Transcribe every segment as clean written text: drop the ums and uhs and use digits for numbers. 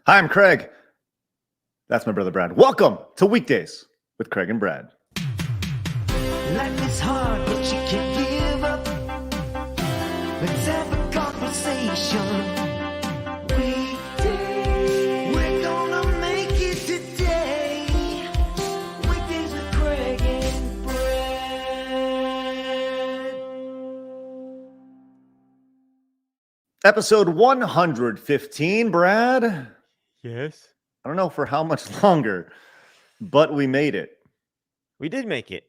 Hi, I'm Craig. That's my brother Brad. Welcome to Weekdays with Craig and Brad. Life is hard, but you can't give up. Let's have a conversation. Weekdays, we're gonna make it today. Weekdays with Craig and Brad. Episode 115, Brad. Yes. I don't know for how much longer, but we made it. We did make it.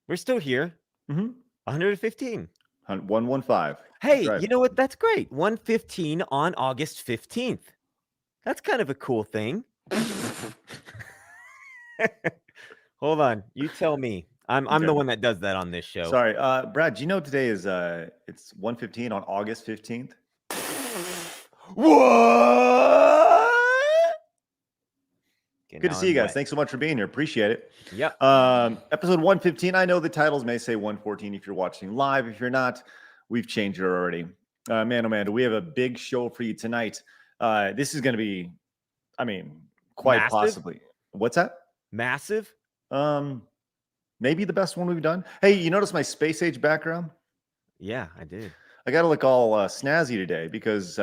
We're still here. Mm-hmm. 115. 115. Hey, Right. you know what? That's great. 115 on August 15th. That's kind of a cool thing. Hold on. You tell me. I'm Okay. the one that does that on this show. Sorry, Brad. Do you know today is it's 115 on August 15th? What? Okay, Good to now see you I'm guys. wet. Thanks so much for being here. Appreciate it. Yep. Episode 115. I know the titles may say 114 if you're watching live. If you're not, we've changed it already. Man, oh man, do we have a big show for you tonight? This is going to be, quite Massive? possibly. What's that? Massive? Maybe the best one we've done. Hey, you notice my space age background? Yeah, I did. I got to look all snazzy today because,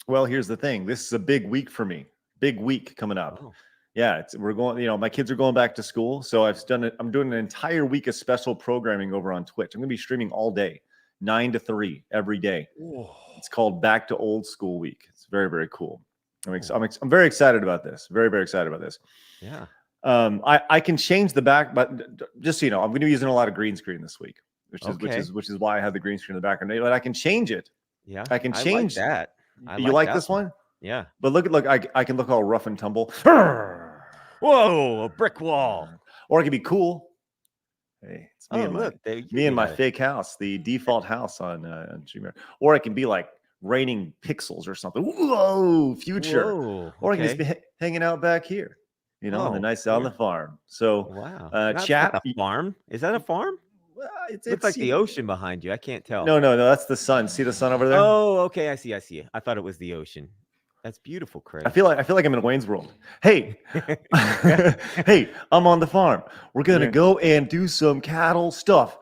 well, here's the thing. This is a big week for me. Big week coming up. Oh. Yeah, we're going, my kids are going back to school. So I'm doing an entire week of special programming over on Twitch. I'm going to be streaming all day, 9 to 3 every day. Whoa. It's called Back to Old School Week. It's very, very cool. I'm very excited about this. Very, very excited about this. Yeah. I can change the back, but just so you know, I'm going to be using a lot of green screen this week, which is why I have the green screen in the background. But I can change it. Yeah. I can change like that. You like that this one? Yeah. But look, I can look all rough and tumble. Whoa, a brick wall. Or it could be cool. Hey, it's me and look, my fake house, the default house on Gmail. Or it can be like raining pixels or something. Whoa, future. Whoa, Or I can just be hanging out back here, on the nice on the farm. So, wow. chat. Like a farm? Is that a farm? Well, It's like the ocean behind you. I can't tell. No, that's the sun. See the sun over there? Oh, okay. I see. I thought it was the ocean. That's beautiful, Craig. I feel like I'm in Wayne's World. Hey, hey, I'm on the farm. We're gonna go and do some cattle stuff.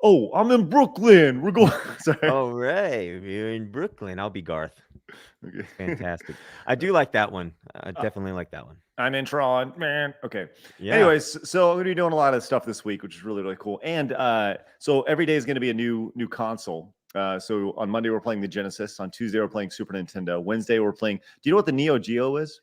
Oh, I'm in Brooklyn. We're going. Sorry. All right, you're in Brooklyn. I'll be Garth. Okay. Fantastic. I do like that one. I definitely like that one. I'm in Tron, man. Okay. Yeah. Anyways, so I'm gonna be doing a lot of stuff this week, which is really, really cool. And so every day is gonna be a new console. So on Monday we're playing the Genesis. On Tuesday we're playing Super Nintendo. Wednesday we're playing. Do you know what the Neo Geo is?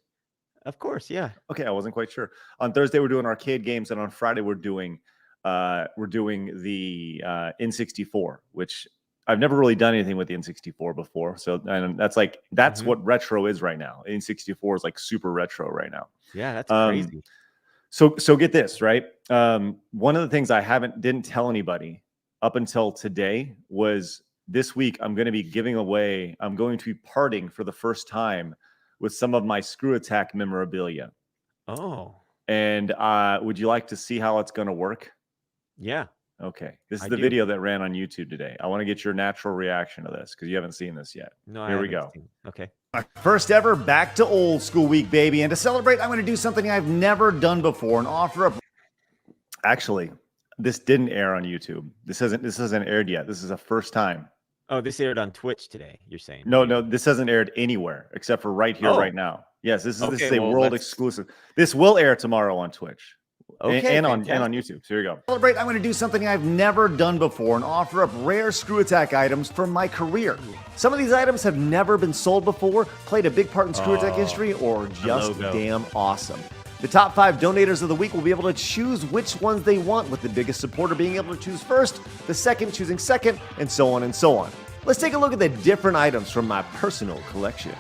Of course, yeah. Okay, I wasn't quite sure. On Thursday we're doing arcade games, and on Friday we're doing the N64, which I've never really done anything with the N64 before. So and that's what retro is right now. N64 is like super retro right now. Yeah, that's crazy. So get this, right? One of the things I didn't tell anybody up until today was this week I'm going to be parting for the first time with some of my Screw Attack memorabilia. Oh. And would you like to see how it's going to work? Yeah. Okay. This is the video that ran on YouTube today. I want to get your natural reaction to this because you haven't seen this yet. No, Here we go. Okay. Our first ever Back to Old School Week, baby. And to celebrate, I'm going to do something I've never done before and offer up. Actually, this didn't air on YouTube. This hasn't aired yet. This is a first time. Oh, this aired on Twitch today, you're saying? No, this hasn't aired anywhere except for right here, right now. Yes, this is a world exclusive. This will air tomorrow on Twitch. Okay, and on YouTube. So here you go. Celebrate, I'm going to do something I've never done before and offer up rare Screw Attack items from my career. Some of these items have never been sold before, played a big part in Screw Attack history, or just damn awesome. The top 5 donators of the week will be able to choose which ones they want, with the biggest supporter being able to choose first, the second choosing second, and so on and so on. Let's take a look at the different items from my personal collection.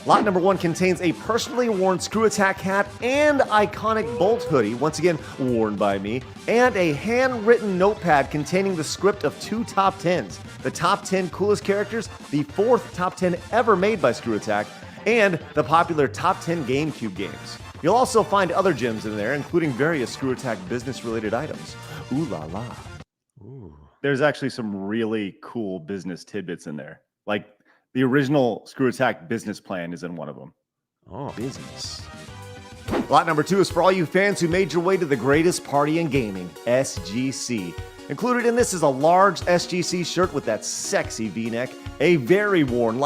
Lot number 1 contains a personally worn Screw Attack hat and iconic Bolt hoodie, once again worn by me, and a handwritten notepad containing the script of 2 top 10s, the top 10 coolest characters, the 4th top 10 ever made by Screw Attack, and the popular top 10 GameCube games. You'll also find other gems in there, including various Screw Attack business-related items. Ooh la la. Ooh. There's actually some really cool business tidbits in there. Like, The original Screw Attack business plan is in one of them. Oh, Business. Lot number 2 is for all you fans who made your way to the greatest party in gaming, SGC. Included in this is a large SGC shirt with that sexy V-neck, a very worn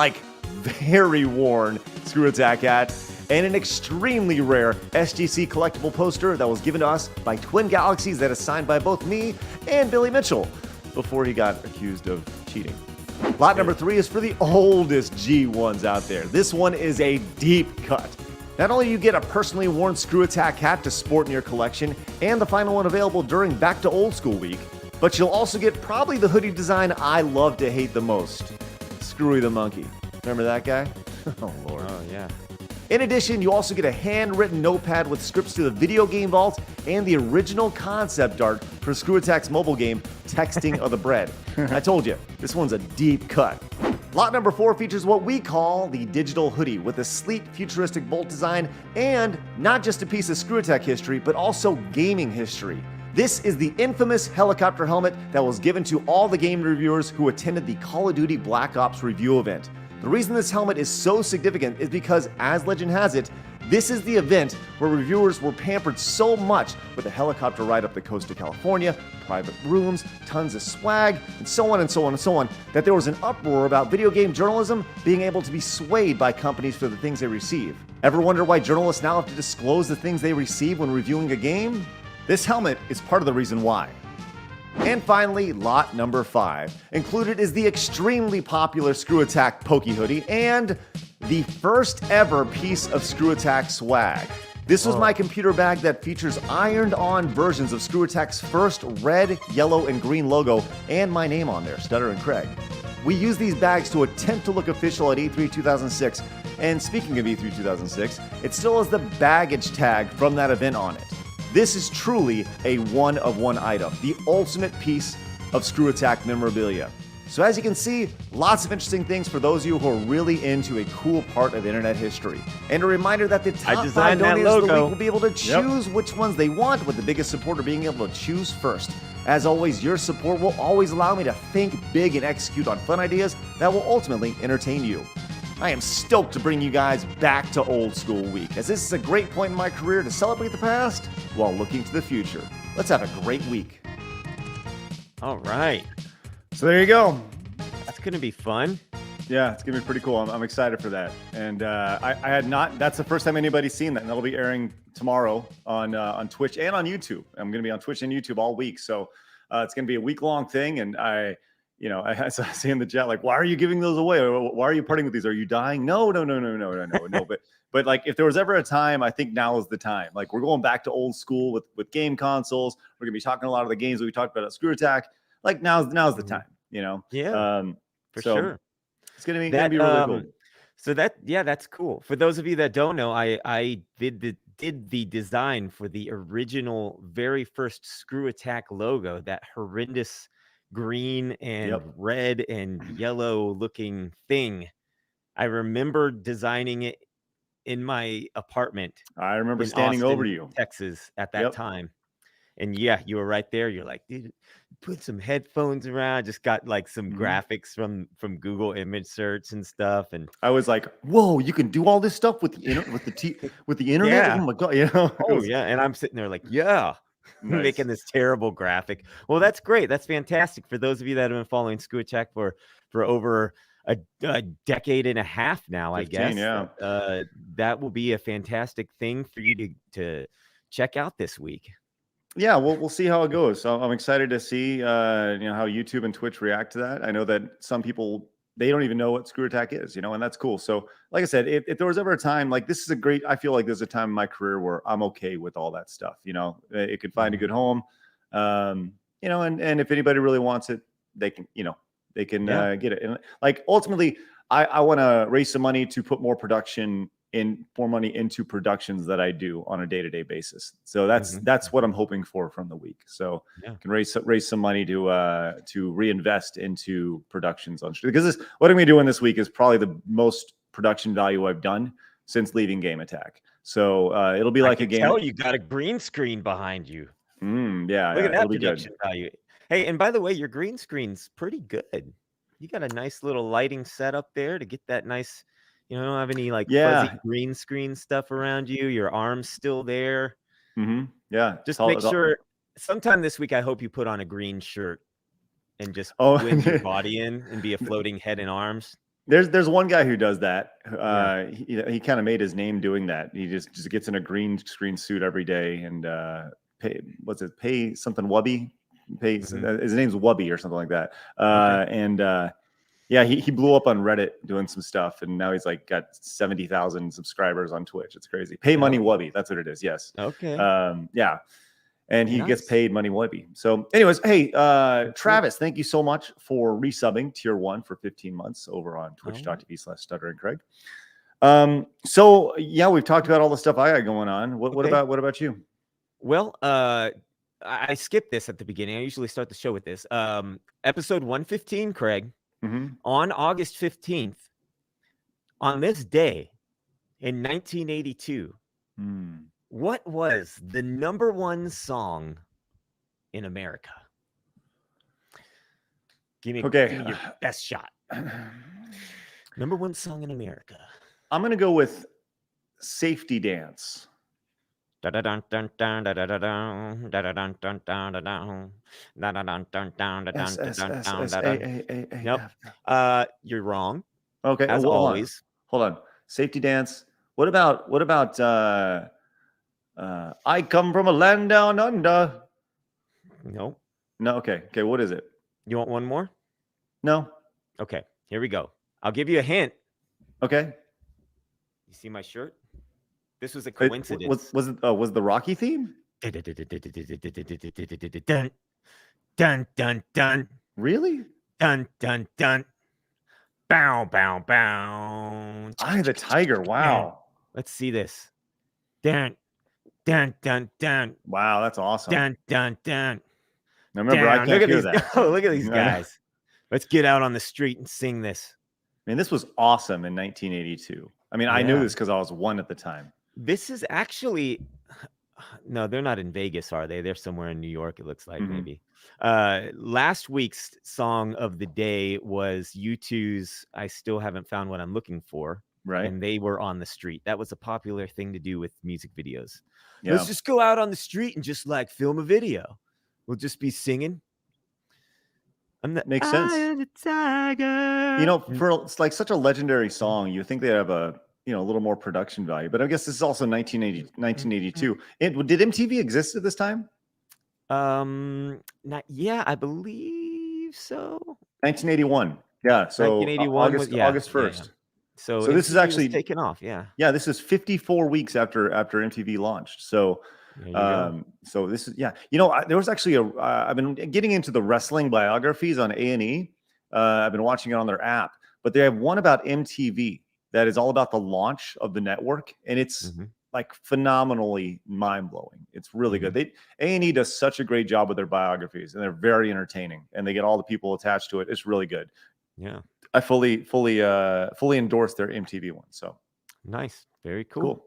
Screw Attack hat, and an extremely rare SGC collectible poster that was given to us by Twin Galaxies that is signed by both me and Billy Mitchell before he got accused of cheating. Lot number 3 is for the oldest G1s out there. This one is a deep cut. Not only do you get a personally worn Screw Attack hat to sport in your collection, and the final one available during Back to Old School Week, but you'll also get probably the hoodie design I love to hate the most, Screwy the Monkey. Remember that guy? Oh, Lord. oh yeah. In addition, you also get a handwritten notepad with scripts to the video game vault and the original concept art for Screw Attack's mobile game, Texting of the Bread. I told you, this one's a deep cut. Lot number 4 features what we call the digital hoodie with a sleek, futuristic bolt design and not just a piece of Screw Attack history, but also gaming history. This is the infamous helicopter helmet that was given to all the game reviewers who attended the Call of Duty Black Ops review event. The reason this helmet is so significant is because, as legend has it, this is the event where reviewers were pampered so much with a helicopter ride up the coast of California, private rooms, tons of swag, and so on and so on and so on, that there was an uproar about video game journalism being able to be swayed by companies for the things they receive. Ever wonder why journalists now have to disclose the things they receive when reviewing a game? This helmet is part of the reason why. And finally, lot number 5. Included is the extremely popular Screw Attack Pokey hoodie and the first ever piece of Screw Attack swag. This was my computer bag that features ironed-on versions of Screw Attack's first red, yellow, and green logo and my name on there, Stutter and Craig. We use these bags to attempt to look official at E3 2006, and speaking of E3 2006, it still has the baggage tag from that event on it. This is truly a one-of-one item, the ultimate piece of Screw Attack memorabilia. So as you can see, lots of interesting things for those of you who are really into a cool part of internet history. And a reminder that the top 5 donators of the week will be able to choose which ones they want, with the biggest supporter being able to choose first. As always, your support will always allow me to think big and execute on fun ideas that will ultimately entertain you. I am stoked to bring you guys back to Old School Week, as this is a great point in my career to celebrate the past while looking to the future. Let's have a great week. All right. So there you go. That's going to be fun. Yeah, it's going to be pretty cool. I'm excited for that. And I had not, that's the first time anybody's seen that. And that'll be airing tomorrow on Twitch and on YouTube. I'm going to be on Twitch and YouTube all week. So it's going to be a week-long thing. And I see in the chat, like, why are you giving those away? Why are you parting with these? Are you dying? No. But like, if there was ever a time, I think now is the time. Like, we're going back to old school with game consoles. We're gonna be talking a lot of the games that we talked about at Screw Attack. Like, now's the time, you know? Yeah, for sure. It's gonna be really cool. So that's cool. For those of you that don't know, I did the design for the original, very first Screw Attack logo, that horrendous green and red and yellow looking thing. I remember designing it in my apartment. I remember in standing Austin, over to you, Texas, at that time. And yeah, you were right there. You're like, dude, put some headphones around. Just got like some graphics from Google image search and stuff. And I was like, whoa, you can do all this stuff with the internet. Yeah. Oh my god, you know. Yeah. And I'm sitting there like, yeah. Nice. Making this terrible graphic. Well, that's great. That's fantastic. For those of you that have been following Screw Attack for over a decade and a half now, 15, I guess. Yeah. That will be a fantastic thing for you to check out this week. Yeah, we'll see how it goes. So I'm excited to see how YouTube and Twitch react to that. I know that some people, they don't even know what Screw Attack is, and that's cool. So like I said, if there was ever a time, like, this is I feel like there's a time in my career where I'm okay with all that stuff. It could find a good home, and if anybody really wants it, they can get it. And like, ultimately, I want to raise some money to put more money into productions that I do on a day-to-day basis. So that's what I'm hoping for from the week. So I can raise some money to reinvest into productions on stream, because what I'm going to be doing this week is probably the most production value I've done since leaving Game Attack. So it'll be like a game. You got a green screen behind you. Yeah, look at that production value. Hey, and by the way, your green screen's pretty good. You got a nice little lighting setup there to get that nice. You don't have any like fuzzy Yeah. green screen stuff around you. Your arm's still there. Yeah. Just make sure. Sometime this week, I hope you put on a green shirt and just Oh, blend your body in and be a floating head and arms. there's one guy who does that. Yeah. He kind of made his name doing that. He just gets in a green screen suit every day and pay something Wubby. His name's Wubby or something like that. Okay. Yeah, he blew up on Reddit doing some stuff, and now he's like got 70,000 subscribers on Twitch. It's crazy. Pay Money Wubby, that's what it is. Yes. Okay. Yeah, and he gets Nice. paid Money Wubby. So, anyways, hey, Travis, thank you so much for resubbing Tier 1 for 15 months over on twitch.tv/stuttering Craig. So yeah, we've talked about all the stuff I got going on. What about you? Well, I skipped this at the beginning. I usually start the show with this. Episode 115, Craig. On August 15th, on this day in 1982, what was the #1 song in America? Give me your best shot. #1 song in America. I'm gonna go with Safety Dance. Nope. You're wrong. Okay. As always. Hold on. Safety Dance. What about I Come From a Land Down Under? Nope. No. Okay. What is it? You want one more? No. Okay. Here we go. I'll give you a hint. Okay. You see my shirt? This was a coincidence. Was the Rocky theme? Dun, dun, dun, dun. Really? Dun, dun, dun. Bow, bow, bow. Eye the Tiger. Wow. Let's see this. Dun, dun, dun, dun. Wow, that's awesome. Dun, dun, dun. Now remember, I can't hear that. Oh, look at these guys. Let's get out on the street and sing this. I mean, this was awesome in 1982. I mean, I knew this because I was 1 at the time. This is actually, no, they're not in Vegas, are they? They're somewhere in New York, it looks like, maybe. Last week's song of the day was U2's I Still Haven't Found What I'm Looking For. Right. And they were on the street. That was a popular thing to do with music videos. Yeah. Let's just go out on the street and just like film a video. We'll just be singing. Makes sense. The tiger. You know, for like such a legendary song, you think they have a little more production value. But I guess this is also 1982. Did MTV exist at this time? Yeah, I believe so. 1981. Yeah, so 1981 August 1st. Yeah. So this is actually taken off. Yeah. Yeah, this is 54 weeks after MTV launched. So so this is there was actually I've been getting into the wrestling biographies on A&E. I've been watching it on their app, but they have one about MTV that is all about the launch of the network, and it's like phenomenally mind-blowing. It's really good. A&E does such a great job with their biographies, and they're very entertaining, and they get all the people attached to it. It's really good. Yeah, I fully endorse their MTV one. So nice, very cool.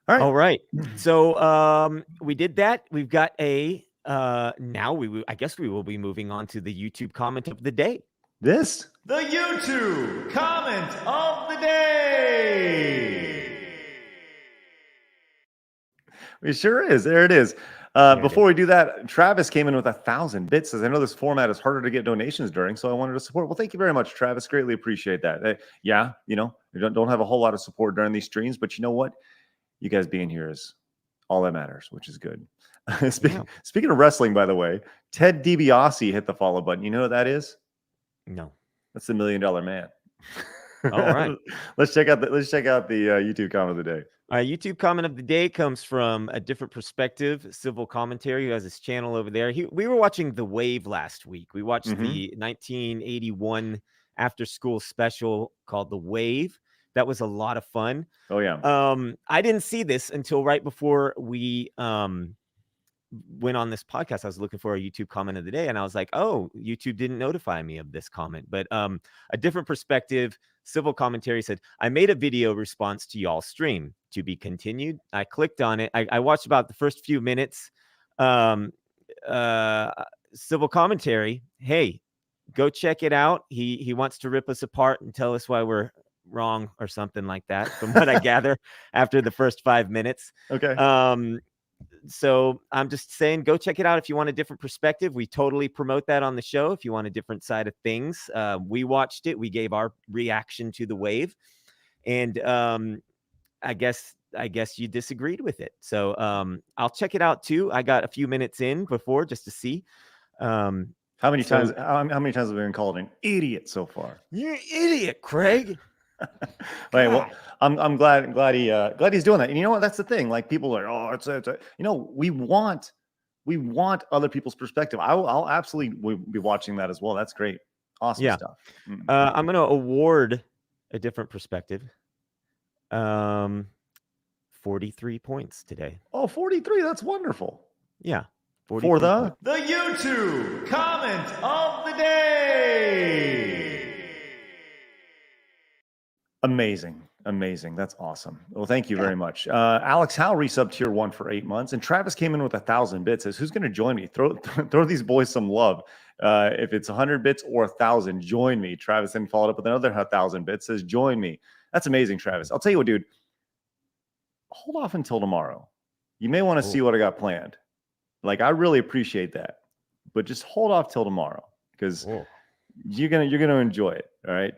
All right. So we did that. We've got a now I guess we will be moving on to the YouTube comment of the day. The YouTube comment of the day. It sure is. There it is. Before we do that, Travis came in with 1,000 bits. Says, I know this format is harder to get donations during, so I wanted to support. Well, thank you very much, Travis. Greatly appreciate that. We don't have a whole lot of support during these streams, but you know what? You guys being here is all that matters, which is good. Speaking of wrestling, by the way, Ted DiBiase hit the follow button. You know who that is? No. That's the $1 Million Man. All right. Let's check out the YouTube comment of the day. YouTube comment of the day comes from A Different Perspective, Civil Commentary, who has his channel over there. We were watching The Wave last week. We watched the 1981 after school special called The Wave. That was a lot of fun. Oh, yeah. I didn't see this until right before we went on this podcast. I was looking for a YouTube comment of the day, and I was like, oh, YouTube didn't notify me of this comment. But A Different Perspective, Civil Commentary said, I made a video response to y'all's stream. To be continued. I clicked on it. I watched about the first few minutes. Civil Commentary, hey, go check it out. He wants to rip us apart and tell us why we're wrong or something like that, from what I gather after the first 5 minutes. Okay. So I'm just saying, go check it out if you want a different perspective. We totally promote that on the show. If you want a different side of things, we watched it. We gave our reaction to the wave, and I guess you disagreed with it. So I'll check it out too. I got a few minutes in before just to see. How many times? How many times have we been called an idiot so far? You're an idiot, Craig. Wait, well, I'm glad he's doing that. And you know what? That's the thing. Like, people are, oh, it's we want other people's perspective. I'll absolutely be watching that as well. That's great. Awesome stuff. I'm going to award a different perspective. 43 points today. Oh, 43. That's wonderful. Yeah. For the YouTube comment of the day. Amazing. That's awesome. Well, thank you very much. Alex Howe resubbed tier 1 for 8 months, and Travis came in with 1,000 bits. Says, who's going to join me? Throw these boys some love. If it's 100 bits or 1,000, join me. Travis then followed up with another 1,000 bits. Says, join me. That's amazing, Travis. I'll tell you what, dude. Hold off until tomorrow. You may want to see what I got planned. Like, I really appreciate that, but just hold off till tomorrow, because you're gonna enjoy it. All right.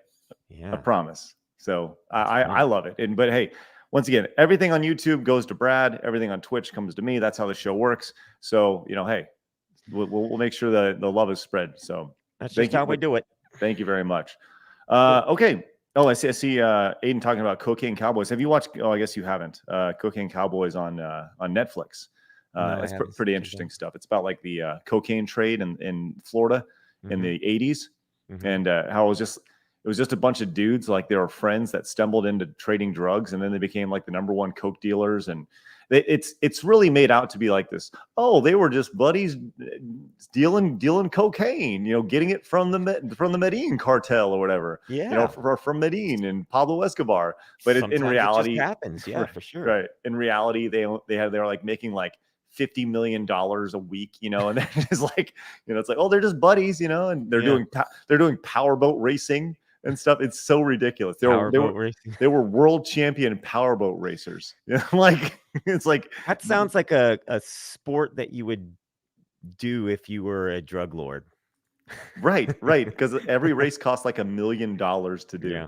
Yeah. I promise. So I love it. But hey, once again, everything on YouTube goes to Brad. Everything on Twitch comes to me. That's how the show works. So, hey, we'll make sure that the love is spread. So that's just how we do it. Thank you very much. Okay. Oh, I see Aiden talking about Cocaine Cowboys. Have you watched? Oh, I guess you haven't. Cocaine Cowboys on Netflix. No, it's pretty interesting stuff. It's about like the cocaine trade in Florida in the 80s, and how it was just a bunch of dudes, like they were friends that stumbled into trading drugs, and then they became like the #1 coke dealers. And it's really made out to be like this. Oh, they were just buddies dealing cocaine, getting it from the Medellin cartel or whatever. Yeah, from Medellin and Pablo Escobar. But in reality, it just happens. Yeah, for sure. Right. In reality, they were like making like $50 million a week, and they're just like, it's like, oh, they're just buddies, and they're doing powerboat racing and stuff. It's so ridiculous. They were world champion powerboat racers. Like, it's like, that sounds like a sport that you would do if you were a drug lord. Right. Because every race costs like $1 million to do,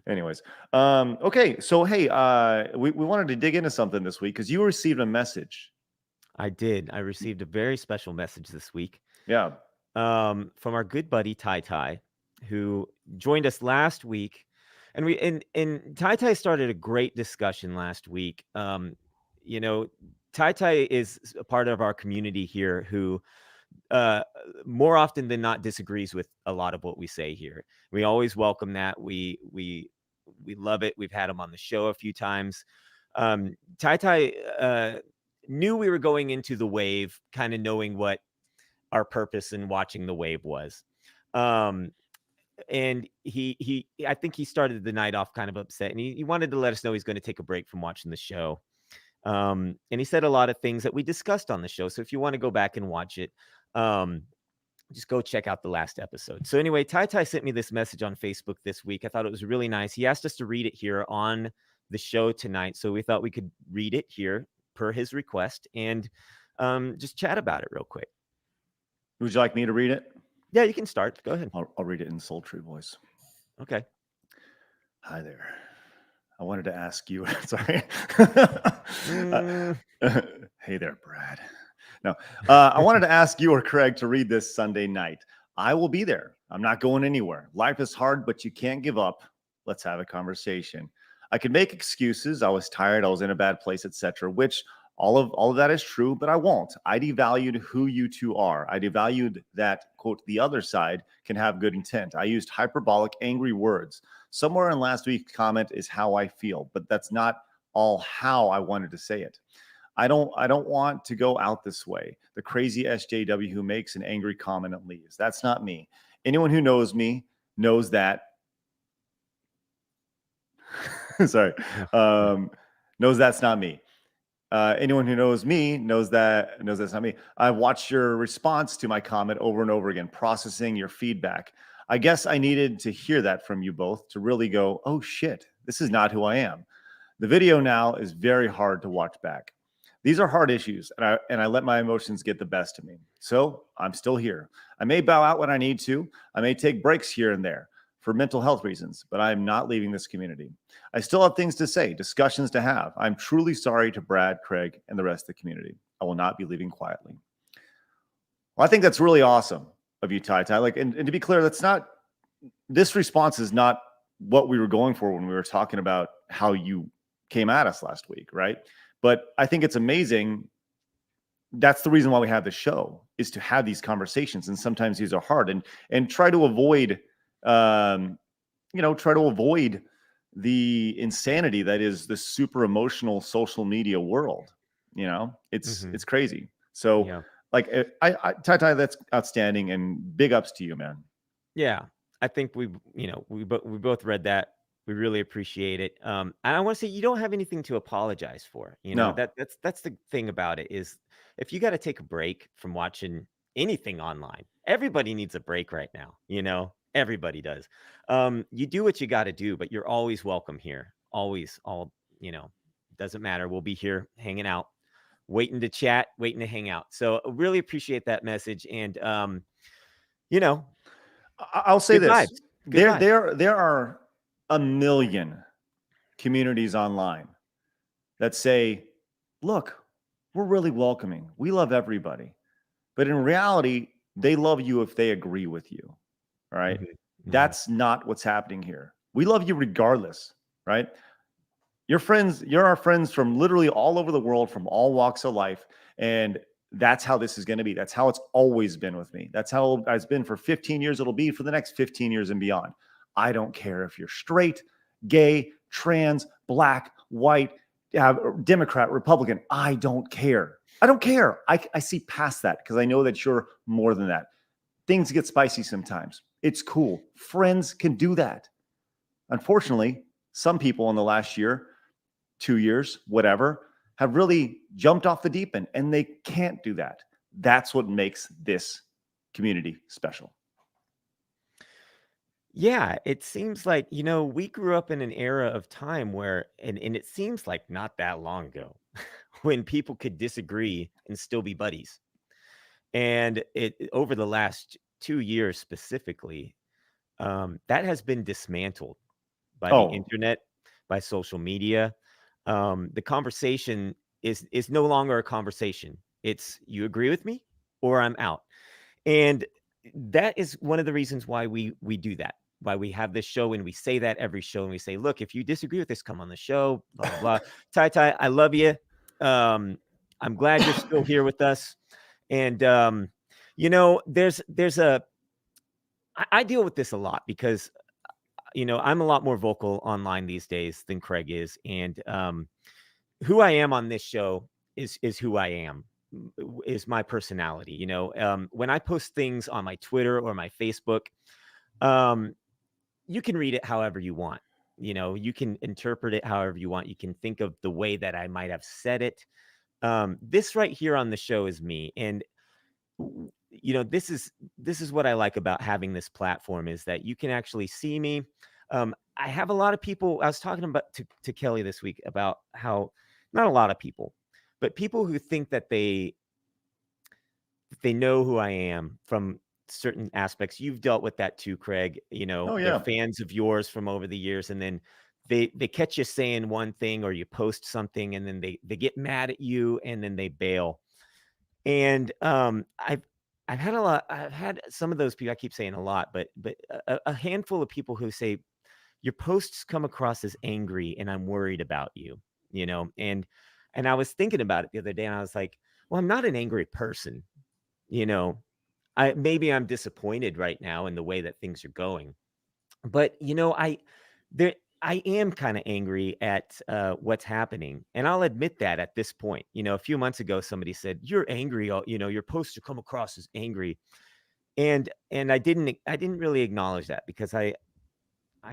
Anyways. Okay. So, hey, we wanted to dig into something this week because you received a message. I did. I received a very special message this week. Yeah. From our good buddy Tai, who joined us last week. And Tai started a great discussion last week. Tai is a part of our community here who more often than not disagrees with a lot of what we say here. We always welcome that. We love it. We've had him on the show a few times. Tai knew we were going into the wave, kind of knowing what our purpose in watching the wave was. And I think he started the night off kind of upset, and he wanted to let us know he's going to take a break from watching the show. And he said a lot of things that we discussed on the show. So if you want to go back and watch it, just go check out the last episode. So anyway, Tai sent me this message on Facebook this week. I thought it was really nice. He asked us to read it here on the show tonight. So we thought we could read it here per his request and just chat about it real quick. Would you like me to read it? Yeah, you can start. Go ahead. I'll read it in sultry voice. Okay. Hi there. I wanted to ask you. Sorry. Hey there, Brad. No, I wanted to ask you or Craig to read this Sunday night. I will be there. I'm not going anywhere. Life is hard, but you can't give up. Let's have a conversation. I could make excuses. I was tired. I was in a bad place, etc. Which all of that is true, but I won't. I devalued who you two are. I devalued that, quote, the other side can have good intent. I used hyperbolic, angry words. Somewhere in last week's comment is how I feel, but that's not all how I wanted to say it. I don't want to go out this way. The crazy SJW who makes an angry comment and leaves. That's not me. Anyone who knows me knows that. Sorry. Knows that's not me. Anyone who knows me knows that's not me. I've watched your response to my comment over and over again, processing your feedback. I guess I needed to hear that from you both to really go, oh shit, this is not who I am. The video now is very hard to watch back. These are hard issues, and I let my emotions get the best of me. So I'm still here. I may bow out when I need to. I may take breaks here and there for mental health reasons, but I am not leaving this community. I still have things to say, discussions to have. I'm truly sorry to Brad, Craig, and the rest of the community. I will not be leaving quietly. Well, I think that's really awesome of you, Ty Ty. Like, and to be clear, this response is not what we were going for when we were talking about how you came at us last week, right? But I think it's amazing. That's the reason why we have the show, is to have these conversations, and sometimes these are hard, and try to avoid, try to avoid the insanity that is the super emotional social media world. It's crazy. So, Yeah. like, Ty, that's outstanding, and big ups to you, man. Yeah, I think we both read that. We really appreciate it. And I want to say you don't have anything to apologize for. No. That's the thing about it, is if you got to take a break from watching anything online, everybody needs a break right now. Everybody does. You do what you got to do, but you're always welcome here. Always, doesn't matter. We'll be here hanging out, waiting to chat, waiting to hang out. So I really appreciate that message. And, I'll say good this: vibes. Good vibes. there are a million communities online that say, "Look, we're really welcoming. We love everybody," but in reality, they love you if they agree with you. All right, that's not what's happening here. We love you regardless, right? You're our friends from literally all over the world, from all walks of life, and that's how this is going to be. That's how it's always been with me. That's how it's been for 15 years. It'll be for the next 15 years and beyond. I don't care if you're straight, gay, trans, black, white, Democrat, Republican. I don't care. I don't care. I see past that because I know that you're more than that. Things get spicy sometimes. It's cool. Friends can do that. Unfortunately, some people in the last year, 2 years, whatever, have really jumped off the deep end, and they can't do that. That's what makes this community special. Yeah, it seems like, we grew up in an era of time where, and it seems like not that long ago, when people could disagree and still be buddies. And over the last 2 years specifically, that has been dismantled by the internet, by social media. The conversation is no longer a conversation. It's, you agree with me or I'm out. And that is one of the reasons why we do that, why we have this show, and we say that every show, and we say, look, if you disagree with this, come on the show, blah, blah, blah. Ty Ty, I love you. I'm glad you're still here with us. And, I deal with this a lot because, I'm a lot more vocal online these days than Craig is. And who I am on this show is who I am, is my personality. When I post things on my Twitter or my Facebook, you can read it however you want. You can interpret it however you want. You can think of the way that I might have said it. This right here on the show is me. And this is what I like about having this platform, is that you can actually see me. I have a lot of people. I was talking about to Kelly this week about how, not a lot of people, but people who think that they know who I am from certain aspects. You've dealt with that too, Craig. They're fans of yours from over the years, and then they catch you saying one thing, or you post something, and then they get mad at you, and then they bail. And I've had some of those people. I keep saying a lot, but a handful of people who say, your posts come across as angry, and I'm worried about you. And I was thinking about it the other day, and I was like, well, I'm not an angry person. Maybe I'm disappointed right now in the way that things are going, but I am kind of angry at what's happening. And I'll admit that at this point. A few months ago, somebody said, you're angry. Your posts come across as angry. And I didn't really acknowledge that, because I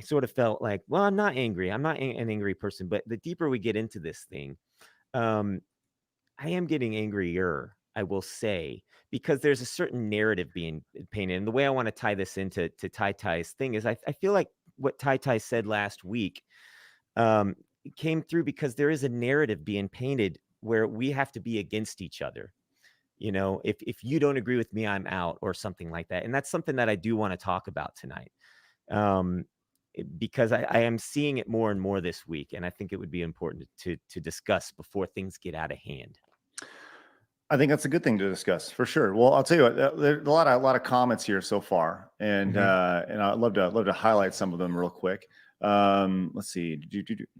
sort of felt like, well, I'm not angry. I'm not an angry person. But the deeper we get into this thing, I am getting angrier, I will say, because there's a certain narrative being painted. And the way I want to tie this into Tai Tai's thing is I feel like what Tai Tai said last week came through because there is a narrative being painted where we have to be against each other. If you don't agree with me, I'm out, or something like that. And that's something that I do want to talk about tonight. Because I am seeing it more and more this week, and I think it would be important to discuss before things get out of hand. I think that's a good thing to discuss for sure. Well, I'll tell you what, there's a lot of comments here so far, and I'd love to highlight some of them real quick. Let's see.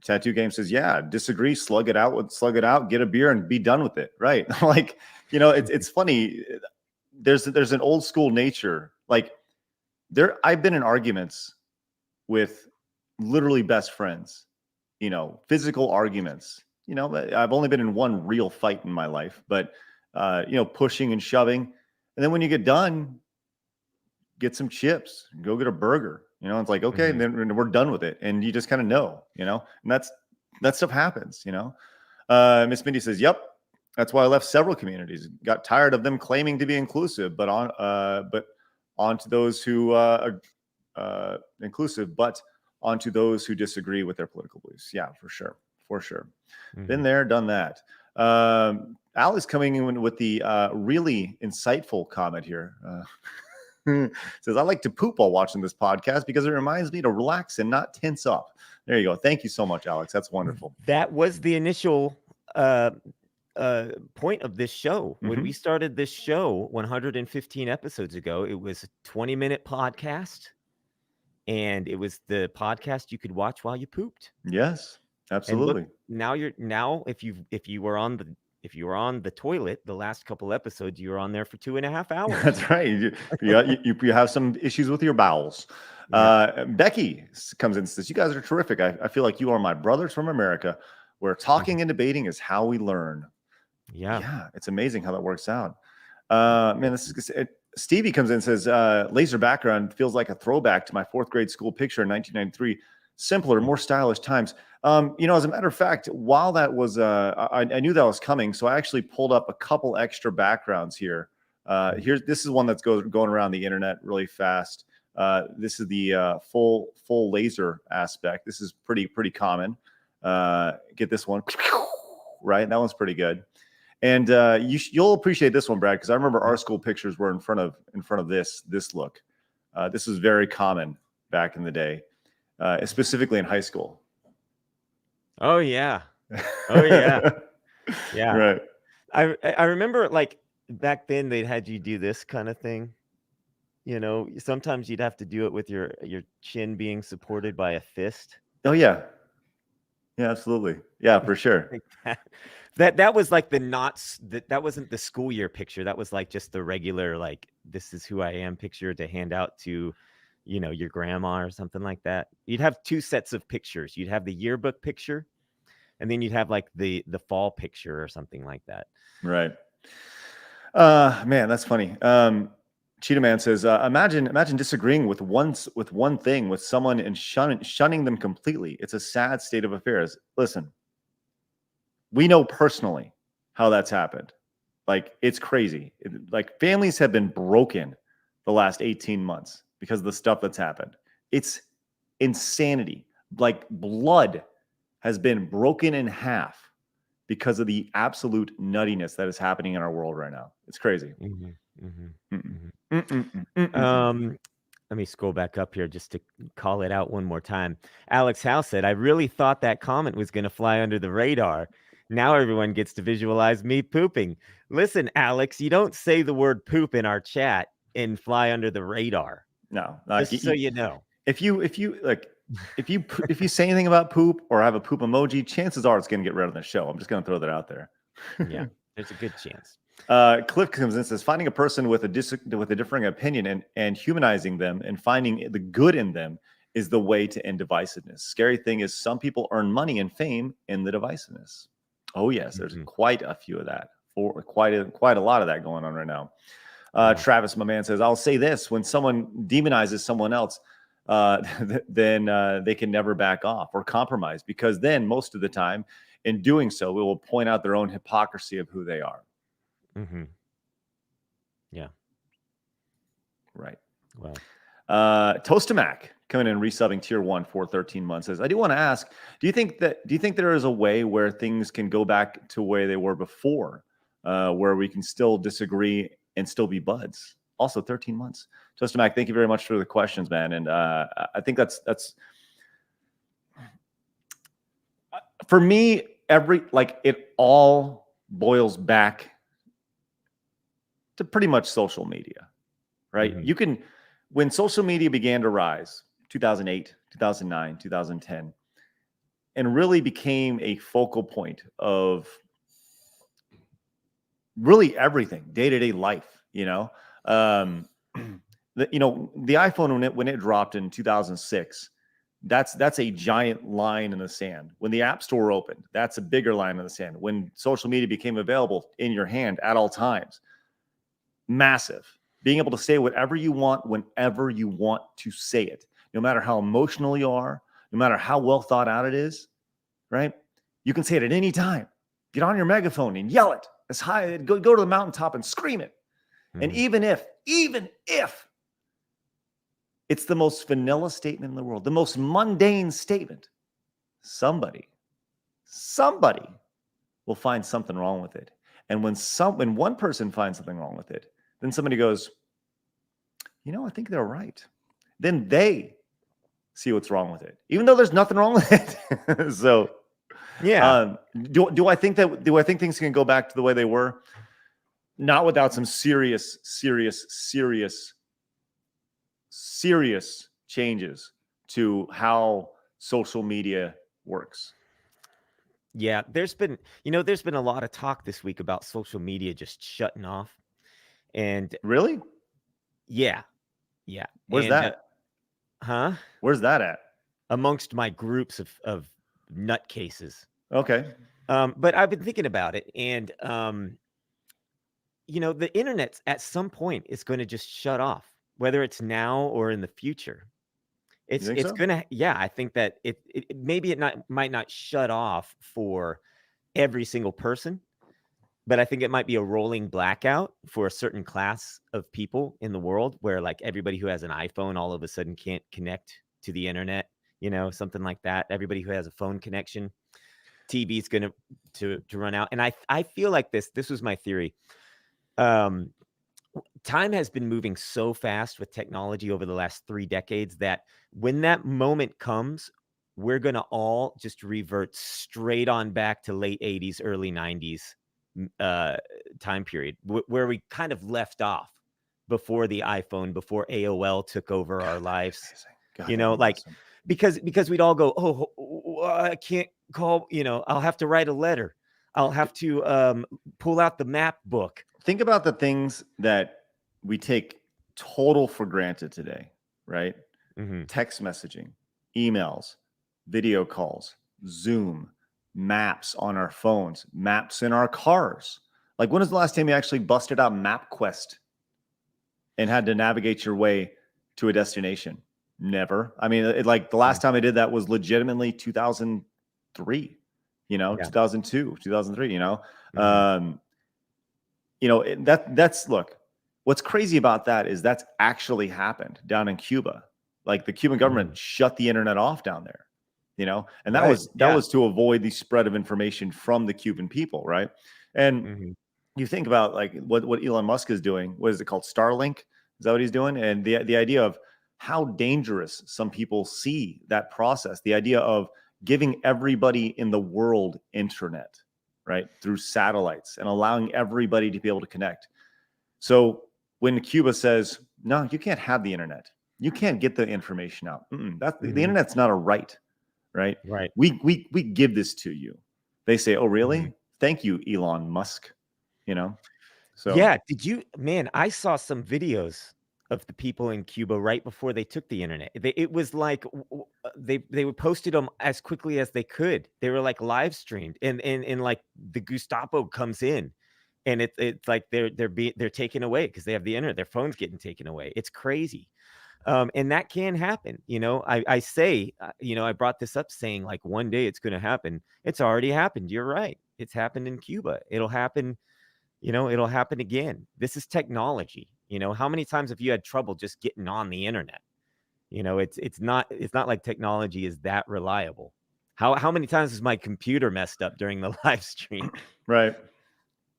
Tattoo Game says, "Yeah, disagree, slug it out, get a beer, and be done with it." Right? Like, it's funny. There's an old school nature. Like, I've been in arguments with literally best friends. Physical arguments. I've only been in one real fight in my life, but pushing and shoving. And then when you get done, get some chips, go get a burger. It's like, okay, and then we're done with it. And you just kind of know, and that stuff happens, Miss Mindy says, "Yep. That's why I left several communities. Got tired of them claiming to be inclusive, but onto those who are inclusive, but onto those who disagree with their political beliefs." Yeah, for sure. Been there, done that. Al is coming in with the really insightful comment here. Says, "I like to poop while watching this podcast because it reminds me to relax and not tense up." There you go. Thank you so much, Alex. That's wonderful. That was the initial point of this show. When we started this show 115 episodes ago, it was a 20-minute podcast, and it was the podcast you could watch while you pooped. Yes, absolutely. And look, now if you were on the toilet the last couple episodes, you were on there for 2.5 hours. That's right. You have some issues with your bowels. Becky comes in and says, "You guys are terrific. I feel like you are my brothers from America, where talking and debating is how we learn." Yeah, it's amazing how that works out. Man, this is Stevie comes in and says, "Laser background feels like a throwback to my 4th grade school picture in 1993. Simpler, more stylish times." As a matter of fact, while that was, I knew that was coming, so I actually pulled up a couple extra backgrounds here. This is one that's going around the internet really fast. This is the full laser aspect. This is pretty common. Get this one, right? That one's pretty good. And you'll appreciate this one, Brad, because I remember our school pictures were in front of this look. This was very common back in the day, specifically in high school. Oh yeah. Yeah. Right. I remember, like, back then they'd had you do this kind of thing. Sometimes you'd have to do it with your chin being supported by a fist. Oh yeah. Yeah, absolutely. Yeah, for sure. That was like that wasn't the school year picture. That was like just the regular, like, this is who I am picture to hand out to, your grandma or something like that. You'd have 2 sets of pictures. You'd have the yearbook picture, and then you'd have like the fall picture or something like that. Right. Man, that's funny. Cheetah Man says, imagine disagreeing with one thing with someone and shunning them completely. It's a sad state of affairs. Listen, we know personally how that's happened. Like, it's crazy. Like, families have been broken the last 18 months because of the stuff that's happened. It's insanity. Like, blood has been broken in half because of the absolute nuttiness that is happening in our world right now. It's crazy. Let me scroll back up here just to call it out one more time. Alex Howe said, "I really thought that comment was going to fly under the radar. Now everyone gets to visualize me pooping." Listen, Alex, you don't say the word poop in our chat and fly under the radar. No, just so you know. If you say anything about poop or have a poop emoji, chances are it's going to get read on the show. I'm just going to throw that out there. Yeah, there's a good chance. Cliff comes in and says, "Finding a person with a differing opinion and humanizing them and finding the good in them is the way to end divisiveness. Scary thing is some people earn money and fame in the divisiveness." Oh yes, there's quite a few of that. Quite a lot of that going on right now. Travis, my man, says, "I'll say this: when someone demonizes someone else, then they can never back off or compromise, because then most of the time in doing so, we will point out their own hypocrisy of who they are. Mm-hmm. Yeah. Right. Well, Toastamac coming in resubbing tier 1 for 13 months says, I do want to ask, do you think there is a way where things can go back to where they were before, where we can still disagree and still be buds? Also 13 months. Toastamac, thank you very much for the questions, man. And I think that's for me, it all boils back to pretty much social media, right? mm-hmm. When social media began to rise, 2008, 2009, 2010, and really became a focal point of really everything, day-to-day life, the iPhone, when it dropped in 2006, that's a giant line in the sand. When the App Store opened, that's a bigger line in the sand. When social media became available in your hand at all times, massive. Being able to say whatever you want whenever you want to say it, no matter how emotional you are, no matter how well thought out it is, right? You can say it at any time. Get on your megaphone and yell it as high, go to the mountaintop and scream it. Mm-hmm. And even if it's the most vanilla statement in the world, the most mundane statement, somebody will find something wrong with it. And when one person finds something wrong with it, then somebody goes, I think they're right. Then they see what's wrong with it, even though there's nothing wrong with it. So, yeah. Do I think things can go back to the way they were? Not without some serious changes to how social media works. Yeah, there's been a lot of talk this week about social media just shutting off. And really? Yeah. Where's that? Where's that at? Amongst my groups of nutcases. Okay. But I've been thinking about it, and the internet at some point is going to just shut off, whether it's now or in the future. It's so? gonna, I think that it maybe might not shut off for every single person, but I think it might be a rolling blackout for a certain class of people in the world, where like everybody who has an iPhone all of a sudden can't connect to the internet, something like that. Everybody who has a phone connection, TV is going to run out. And I feel like this was my theory. Time has been moving so fast with technology over the last 3 decades that when that moment comes, we're going to all just revert straight on back to late 80s, early 90s time period, where we kind of left off before the iPhone, before AOL took over our lives. Awesome. Because we'd all go, oh, I can't call, I'll have to write a letter. I'll have to pull out the map book. Think about the things that we take total for granted today, right? Mm-hmm. Text messaging, emails, video calls, Zoom, maps on our phones, maps in our cars. Like, when was the last time you actually busted out MapQuest and had to navigate your way to a destination? Never. I mean, the last time I did that was legitimately 2003, 2002, 2003, Mm-hmm. Look, what's crazy about that is that's actually happened down in Cuba. Like, the Cuban government shut the internet off down there, and that was to avoid the spread of information from the Cuban people, right? And you think about like what Elon Musk is doing. What is it called? Starlink? Is that what he's doing? And the idea of how dangerous some people see that process, the idea of giving everybody in the world internet, right, through satellites, and allowing everybody to be able to connect. So when Cuba says, no, you can't have the internet, you can't get the information out. The internet's not a right. Right. We give this to you. They say, oh, really? Thank you, Elon Musk. So yeah. I saw some videos of the people in Cuba right before they took the internet. It was like they posted them as quickly as they could. They were like live streamed, and like the Gestapo comes in, and it's like they're taken away because they have the internet. Their phone's getting taken away. It's crazy. And that can happen. I say, I brought this up saying like one day it's going to happen. It's already happened. You're right. It's happened in Cuba. It'll happen. It'll happen again. This is technology. How many times have you had trouble just getting on the internet? It's not like technology is that reliable. How many times has my computer messed up during the live stream? Right.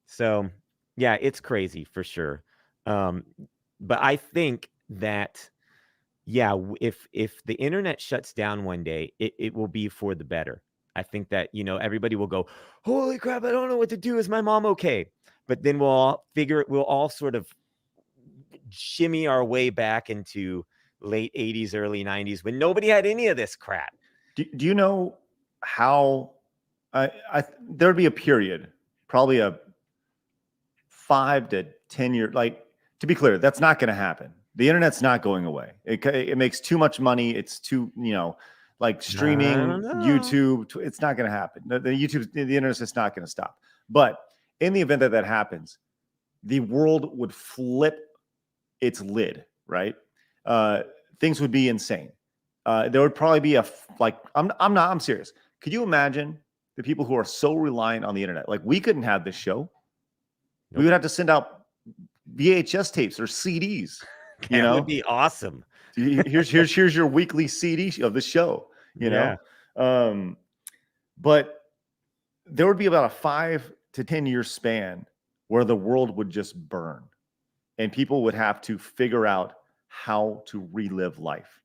So, yeah, it's crazy for sure. But I think that, yeah, if the internet shuts down one day, it will be for the better. I think that, everybody will go, holy crap, I don't know what to do. Is my mom okay? But then we'll all sort of shimmy our way back into late 80s, early 90s when nobody had any of this crap. Do you know how there would be a period, probably a 5 to 10 year, like, to be clear, that's not going to happen. The internet's not going away. It makes too much money. It's too, like streaming, YouTube. It's not going to happen. The internet's just not going to stop. But in the event that that happens, the world would flip its lid, right? Things would be insane. There would probably be I'm serious. Could you imagine the people who are so reliant on the internet? Like, we couldn't have this show. Nope. We would have to send out VHS tapes or CDs. That would be awesome. Here's your weekly CD of the show. You know, but there would be about a 5 to 10 year span where the world would just burn, and people would have to figure out how to relive life,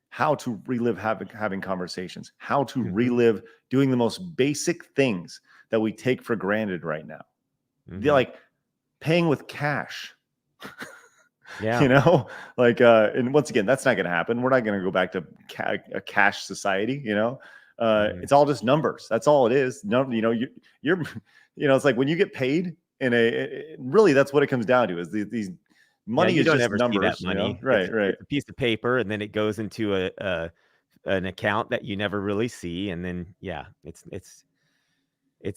how to relive having conversations, how to relive doing the most basic things that we take for granted right now. They're like paying with cash. Yeah. And once again, that's not going to happen. We're not going to go back to a cash society. It's all just numbers. That's all it is. No, you're it's like when you get paid really that's what it comes down to is these money is just numbers. See that money. Right. It's a piece of paper, and then it goes into an account that you never really see, and then it's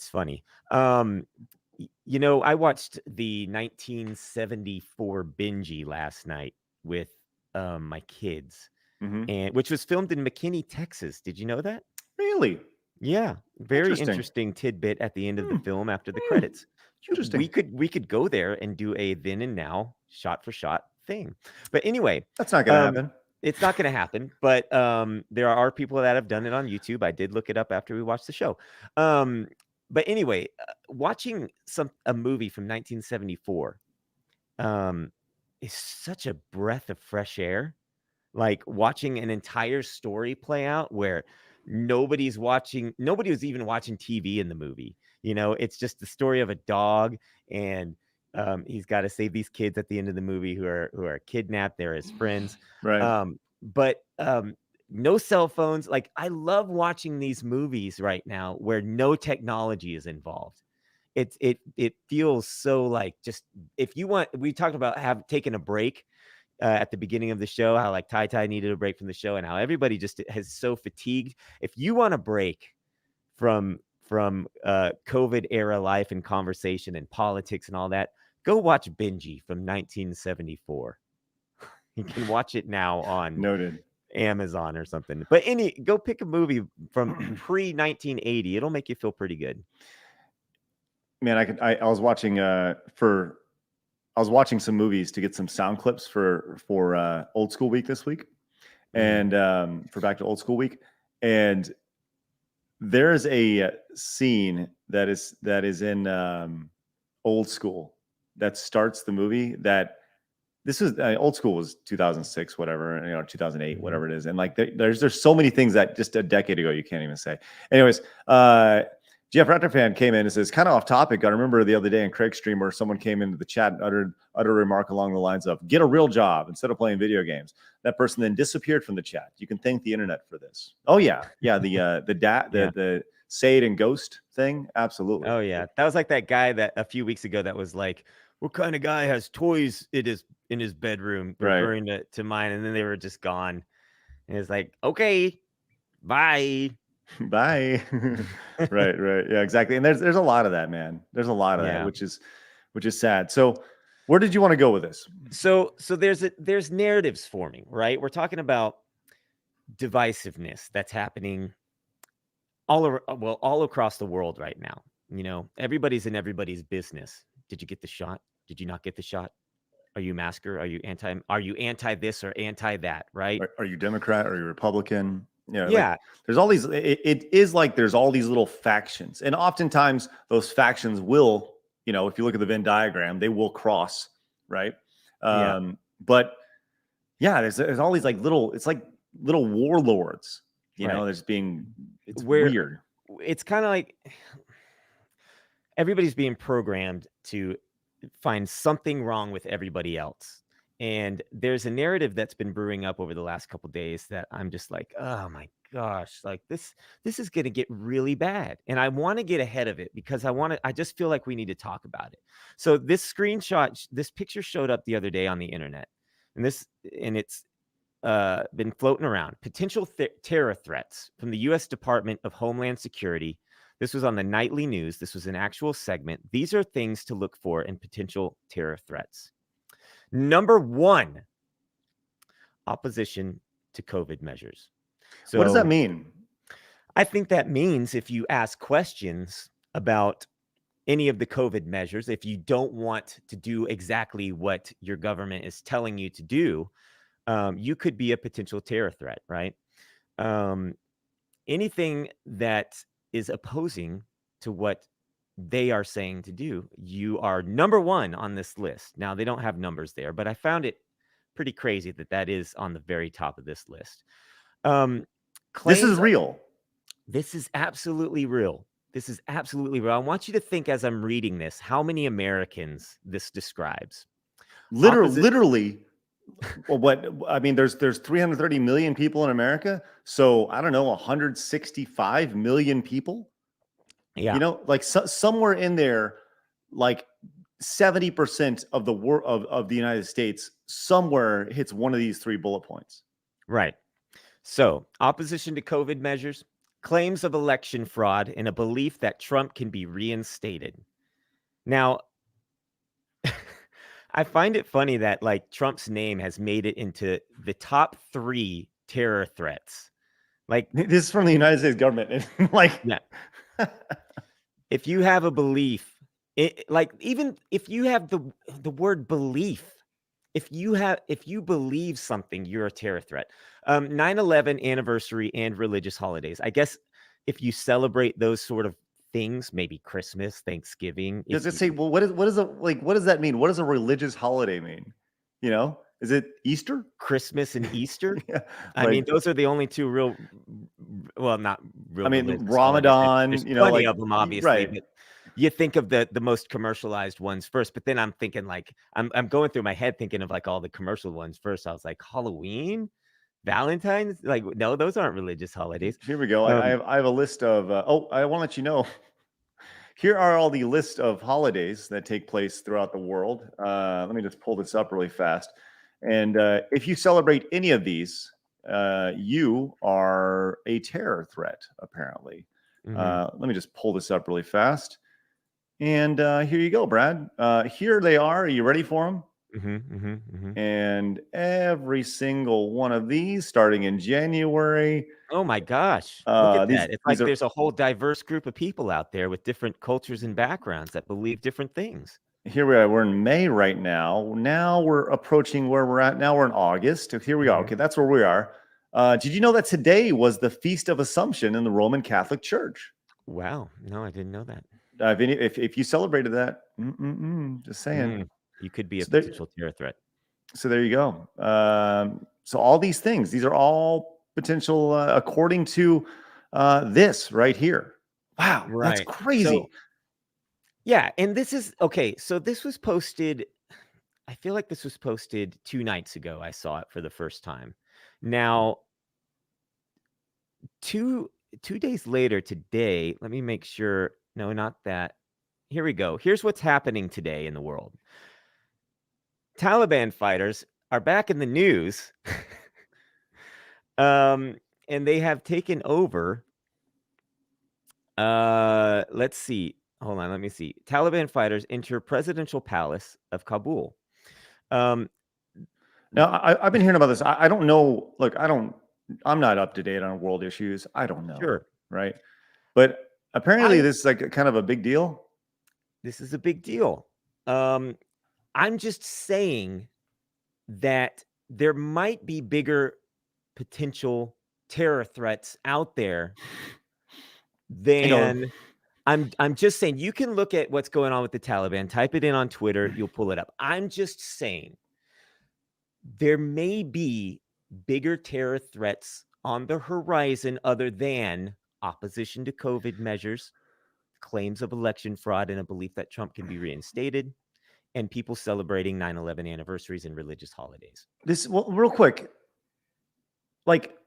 funny. I watched the 1974 Benji last night with my kids, and which was filmed in McKinney, Texas. Did you know that? Really? Yeah. Very interesting tidbit at the end of the film after the credits. Interesting. We could go there and do a then and now shot for shot thing. But anyway, that's not going to happen. It's not going to happen. But there are people that have done it on YouTube. I did look it up after we watched the show. But anyway, watching a movie from 1974 is such a breath of fresh air. Like watching an entire story play out where nobody was even watching TV in the movie. It's just the story of a dog, and he's got to save these kids at the end of the movie who are kidnapped. They're his friends. Right. But no cell phones. Like, I love watching these movies right now where no technology is involved. It feels so like, just if you want, we talked about taking a break at the beginning of the show, how like Ty needed a break from the show, and how everybody just has so fatigued. If you want a break from COVID era life and conversation and politics and all that, go watch Benji from 1974. You can watch it now on Noted. Amazon or something. But go pick a movie from pre 1980. It'll make you feel pretty good. Man, I was watching I was watching some movies to get some sound clips for Old School Week this week, and for Back to Old School Week, and there's a scene that is in Old School that starts the movie. That this is Old School was 2006, whatever, 2008, whatever it is, and like there's so many things that just a decade ago you can't even say. Anyways, Jeff Retterfan came in and says, kind of off topic. I remember the other day in Craig's stream where someone came into the chat and uttered a remark along the lines of, get a real job instead of playing video games. That person then disappeared from the chat. You can thank the internet for this. Oh yeah. Yeah. The Sade and Ghost thing. Absolutely. Oh yeah. That was like that guy that a few weeks ago that was like, what kind of guy has toys in his bedroom, referring to mine? And then they were just gone. And it's like, okay, bye. Bye. Right. Yeah, exactly. And there's a lot of that, man. There's a lot of that, which is sad. So Where did you want to go with this? So there's narratives forming, right? We're talking about divisiveness that's happening all across the world right now. Everybody's in everybody's business. Did you get the shot? Did you not get the shot? Are you a masker? Are you anti this or anti that, right? Are you Democrat? Are you Republican? Yeah. There's all these. It is like there's all these little factions, and oftentimes those factions will, if you look at the Venn diagram, they will cross, right? Yeah. But yeah, there's all these like little. It's like little warlords. Right. It's weird. It's kind of like everybody's being programmed to find something wrong with everybody else. And there's a narrative that's been brewing up over the last couple of days that I'm just like, oh my gosh, like this is going to get really bad. And I want to get ahead of it because I just feel like we need to talk about it. So this picture showed up the other day on the internet, and it's been floating around. Potential terror threats from the U.S. Department of Homeland Security. This was on the nightly news. This was an actual segment. These are things to look for in potential terror threats. Number 1, opposition to COVID measures. So what does that mean? I think that means if you ask questions about any of the COVID measures, if you don't want to do exactly what your government is telling you to do, you could be a potential terror threat, right? Anything that is opposing to what they are saying to do, you are number 1 on this list. Now, they don't have numbers there, but I found it pretty crazy that is on the very top of this list. This is real. This is absolutely real. This is absolutely real. I want you to think as I'm reading this, how many Americans this describes. Literally. Well, there's 330 million people in America. So I don't know, 165 million people. Yeah. Somewhere in there, like 70% of the of the United States somewhere hits one of these 3 bullet points. Right. So, opposition to COVID measures, claims of election fraud, and a belief that Trump can be reinstated. Now, I find it funny that Trump's name has made it into the top 3 terror threats. This is from the United States government. Yeah. If you have a belief, even if you have the word belief, if you believe something, you're a terror threat. 9/11 anniversary and religious holidays. I guess if you celebrate those sort of things, maybe Christmas, Thanksgiving. Does it say, well, what does that mean? What does a religious holiday mean? Is it Easter? Christmas and Easter? Yeah, I mean, those are the only 2 real, well, not real. I mean, Ramadan, there's plenty of them, obviously. Right. But you think of the most commercialized ones first, but then I'm thinking I'm going through my head thinking of all the commercial ones first. I was like, Halloween, Valentine's, no, those aren't religious holidays. Here we go. I have a list of. I want to let you know. Here are all the list of holidays that take place throughout the world. Let me just pull this up really fast. And if you celebrate any of these, you are a terror threat, apparently. Let me just pull this up really fast. And here you go, Brad. Here they are. Are you ready for them? And every single one of these, starting in January. Oh my gosh! Look at that. It's there's a whole diverse group of people out there with different cultures and backgrounds that believe different things. Here we are. We're in May right now. Now we're approaching where we're at. Now we're in August. Here we are. Okay, that's where we are. Did you know that today was the Feast of Assumption in the Roman Catholic Church? Wow. No, I didn't know that. If you celebrated that, just saying. You could be a potential terror threat. So there you go. So all these things, these are all potential according to this right here. Wow, right. That's crazy. So, yeah, and this is okay. So this was posted. I feel like this was posted 2 nights ago. I saw it for the first time. Now, 2 days later today, let me make sure. No, not that. Here we go. Here's what's happening today in the world. Taliban fighters are back in the news. And they have taken over. Let's see. hold on, let me see. Taliban fighters enter presidential palace of Kabul. Um, Now, I've been hearing about this. I don't know. Look, I'm not up to date on world issues. I don't know, sure. right? But apparently, I this is like kind of a big deal. This is a big deal. I'm just saying that there might be bigger potential terror threats out there I know. than I'm just saying you can look at what's going on with the Taliban, type it in on Twitter, you'll pull it up. I'm just saying there may be bigger terror threats on the horizon other than opposition to COVID measures, claims of election fraud, and a belief that Trump can be reinstated, and people celebrating 9/11 anniversaries and religious holidays. Well, real quick, like,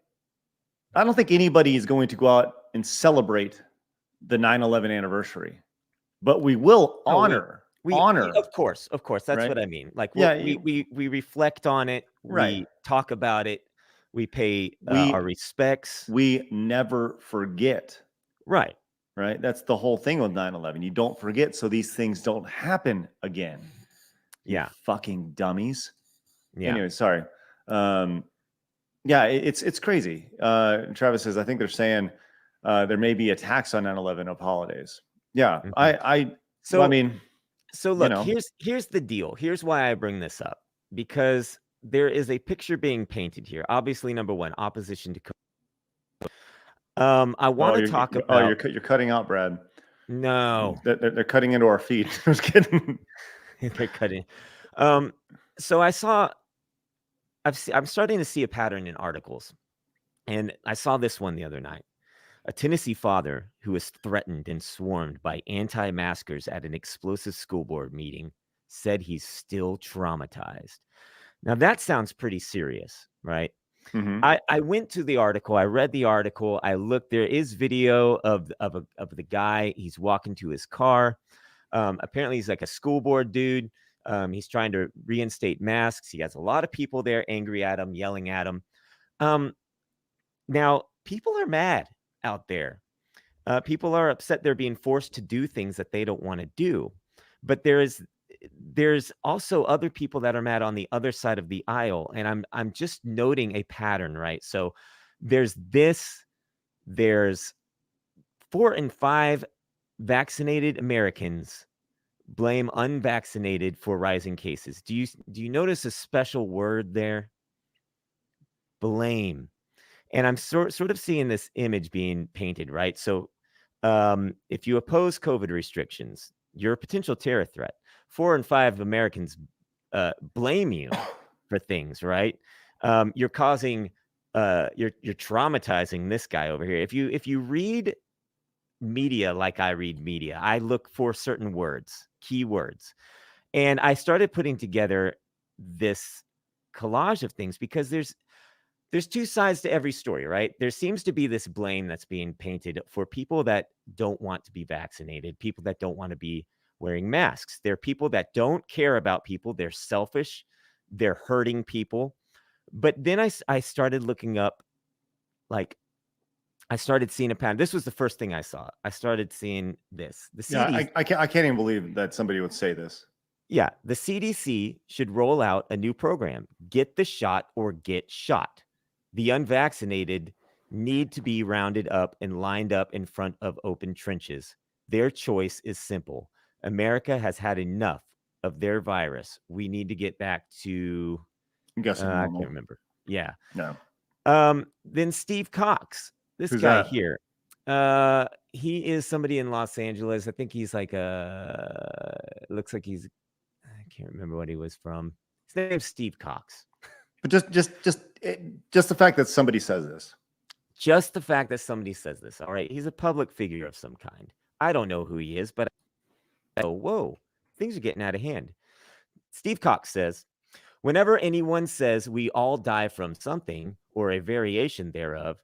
I don't think anybody is going to go out and celebrate the 9/11 anniversary, but we will No, honor, of course, that's right? what I mean. Like Yeah, we reflect on it, right. we talk about it, we pay our We respects. we never forget, Right. right? That's the whole thing with 9/11. You don't forget, so these things don't happen again. You Yeah. fucking dummies. Yeah. Anyway, sorry. Yeah, it's crazy. Travis says, I think they're saying there may be attacks on 9/11 of holidays. Yeah, Mhm. I mean, So you look, know, here's the deal. Here's why I bring this up, because there is a picture being painted here. Obviously, number one, opposition to I want to talk about you're cutting out, Brad. no. They're cutting into our feed. Just kidding. They're cutting. So I'm starting to see a pattern in articles, and I saw this one the other night. A Tennessee father who was threatened and swarmed by anti-maskers at an explosive school board meeting said he's still traumatized. Now that sounds pretty serious, right? Mm-hmm. I went to the article. I read the article. I looked. There is video of the guy. He's walking to his car. Apparently, he's like a school board dude. He's trying to reinstate masks. He has a lot of people there angry at him, yelling at him. Now, people are mad out there. People are upset they're being forced to do things that they don't want to do. But there's also other people that are mad on the other side of the aisle, and I'm just noting a pattern, right? So there's 4 in 5 vaccinated Americans blame unvaccinated for rising cases. Do you notice a special word there? Blame. And I'm sort of seeing this image being painted, right? So if you oppose COVID restrictions, you're a potential terror threat. 4 in 5 Americans blame you for things, right? You're causing, you're traumatizing this guy over here. If you read media like I read media, I look for certain words, keywords, and I started putting together this collage of things because there's 2 sides to every story, right? There seems to be this blame that's being painted for people that don't want to be vaccinated, people that don't want to be wearing masks. There are people that don't care about people. They're selfish. They're hurting people. But then I started looking up, like, I started seeing a pattern. This was the first thing I saw. I started seeing this. The Yeah, CDC, I can't even believe that somebody would say this. yeah, the CDC should roll out a new program. Get the shot or get shot. The unvaccinated need to be rounded up and lined up in front of open trenches. Their choice is simple. America has had enough of their virus. We need to get back to, I'm guessing I normal. can't remember. Yeah. No. Then Steve Cox, this Who's guy that? here. He is somebody in Los Angeles. I think he's like looks like he's, I can't remember what he was from. His name's Steve Cox. But just the fact that somebody says this. Just the fact that somebody says this, all right? He's a public figure of some kind. I don't know who he is, but whoa, things are getting out of hand. Steve Cox says, whenever anyone says we all die from something or a variation thereof,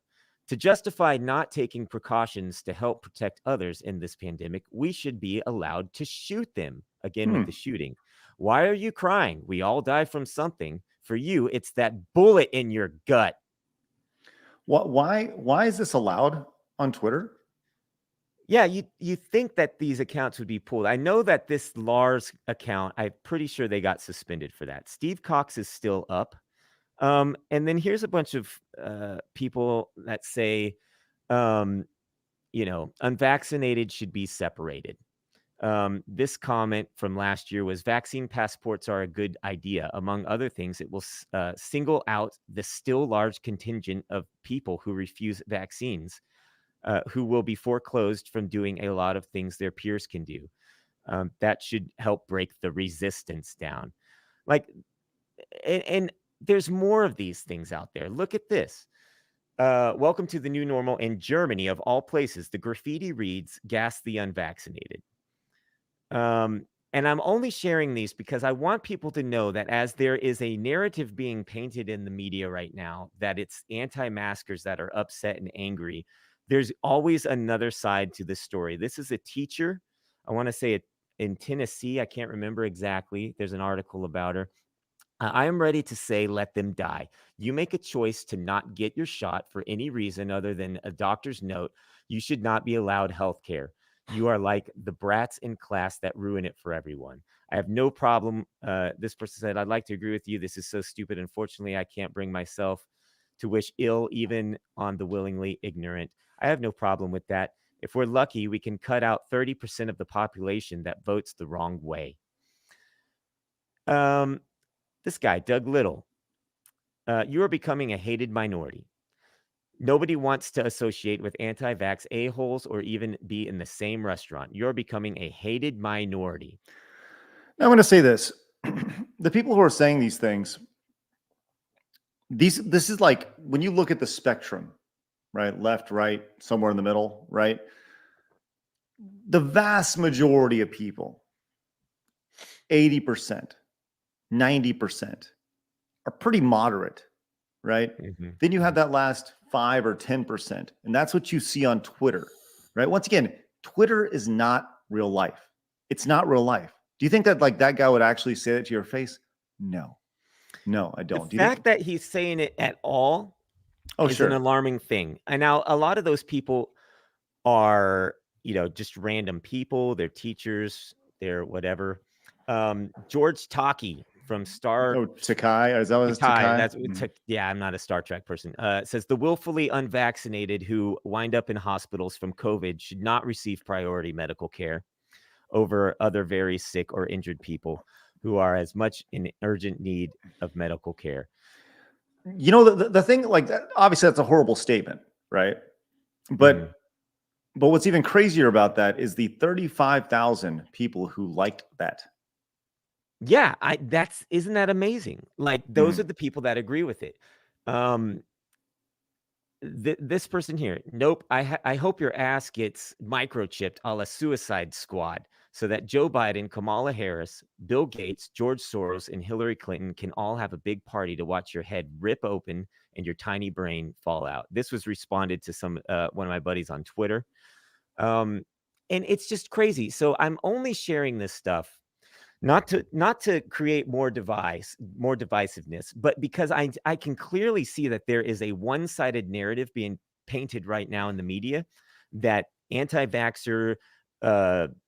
to justify not taking precautions to help protect others in this pandemic, we should be allowed to shoot them. Again, with the shooting. Why are you crying? We all die from something. For you, it's that bullet in your gut. Why is this allowed on Twitter? Yeah, you think that these accounts would be pulled. I know that this Lars account, I'm pretty sure they got suspended for that. Steve Cox is still up. And then here's a bunch of people that say, um, unvaccinated should be separated. This comment from last year was vaccine passports are a good idea. Among other things, it will single out the still large contingent of people who refuse vaccines, who will be foreclosed from doing a lot of things their peers can do. That should help break the resistance down. Like, and there's more of these things out there. Look at this. Welcome to the new normal in Germany, of all places. The graffiti reads, gas the unvaccinated. And I'm only sharing these because I want people to know that as there is a narrative being painted in the media right now, that it's anti-maskers that are upset and angry, there's always another side to this story. This is a teacher, I want to say it in Tennessee. I can't remember exactly. There's an article about her. I am ready to say, let them die. You make a choice to not get your shot for any reason other than a doctor's note. You should not be allowed health care. You are like the brats in class that ruin it for everyone. I have no problem. This person said, I'd like to agree with you. This is so stupid. Unfortunately, I can't bring myself to wish ill even on the willingly ignorant. I have no problem with that. If we're lucky, we can cut out 30% of the population that votes the wrong way. This guy, Doug Little, you are becoming a hated minority. Nobody wants to associate with anti-vax a-holes or even be in the same restaurant. You're becoming a hated minority. Now, I'm going to say this. The people who are saying these things, this is like when you look at the spectrum, right? Left, right, somewhere in the middle, right? The vast majority of people, 80%, 90%, are pretty moderate, right? Mm-hmm. Then you have that last 5 or 10%, and that's what you see on Twitter, right? Once again, Twitter is not real life. It's not real life. Do you think that like that guy would actually say that to your face? No, I don't. The fact that he's saying it at all is an alarming thing. And now a lot of those people are, just random people. They're teachers. They're whatever. George Takei from Star. Oh, Takai? Is that what it's Takai? Takai? Yeah, I'm not a Star Trek person. Says the willfully unvaccinated who wind up in hospitals from COVID should not receive priority medical care over other very sick or injured people who are as much in urgent need of medical care. The thing like that, obviously that's a horrible statement, right? But but what's even crazier about that is the 35,000 people who liked that. Yeah, isn't that amazing? Like those are the people that agree with it. This person here, nope. I hope your ass gets microchipped a la Suicide Squad so that Joe Biden, Kamala Harris, Bill Gates, George Soros, and Hillary Clinton can all have a big party to watch your head rip open and your tiny brain fall out. This was responded to one of my buddies on Twitter. And it's just crazy. So I'm only sharing this stuff not to create more divisiveness, but because I can clearly see that there is a one-sided narrative being painted right now in the media that anti-vaxxer,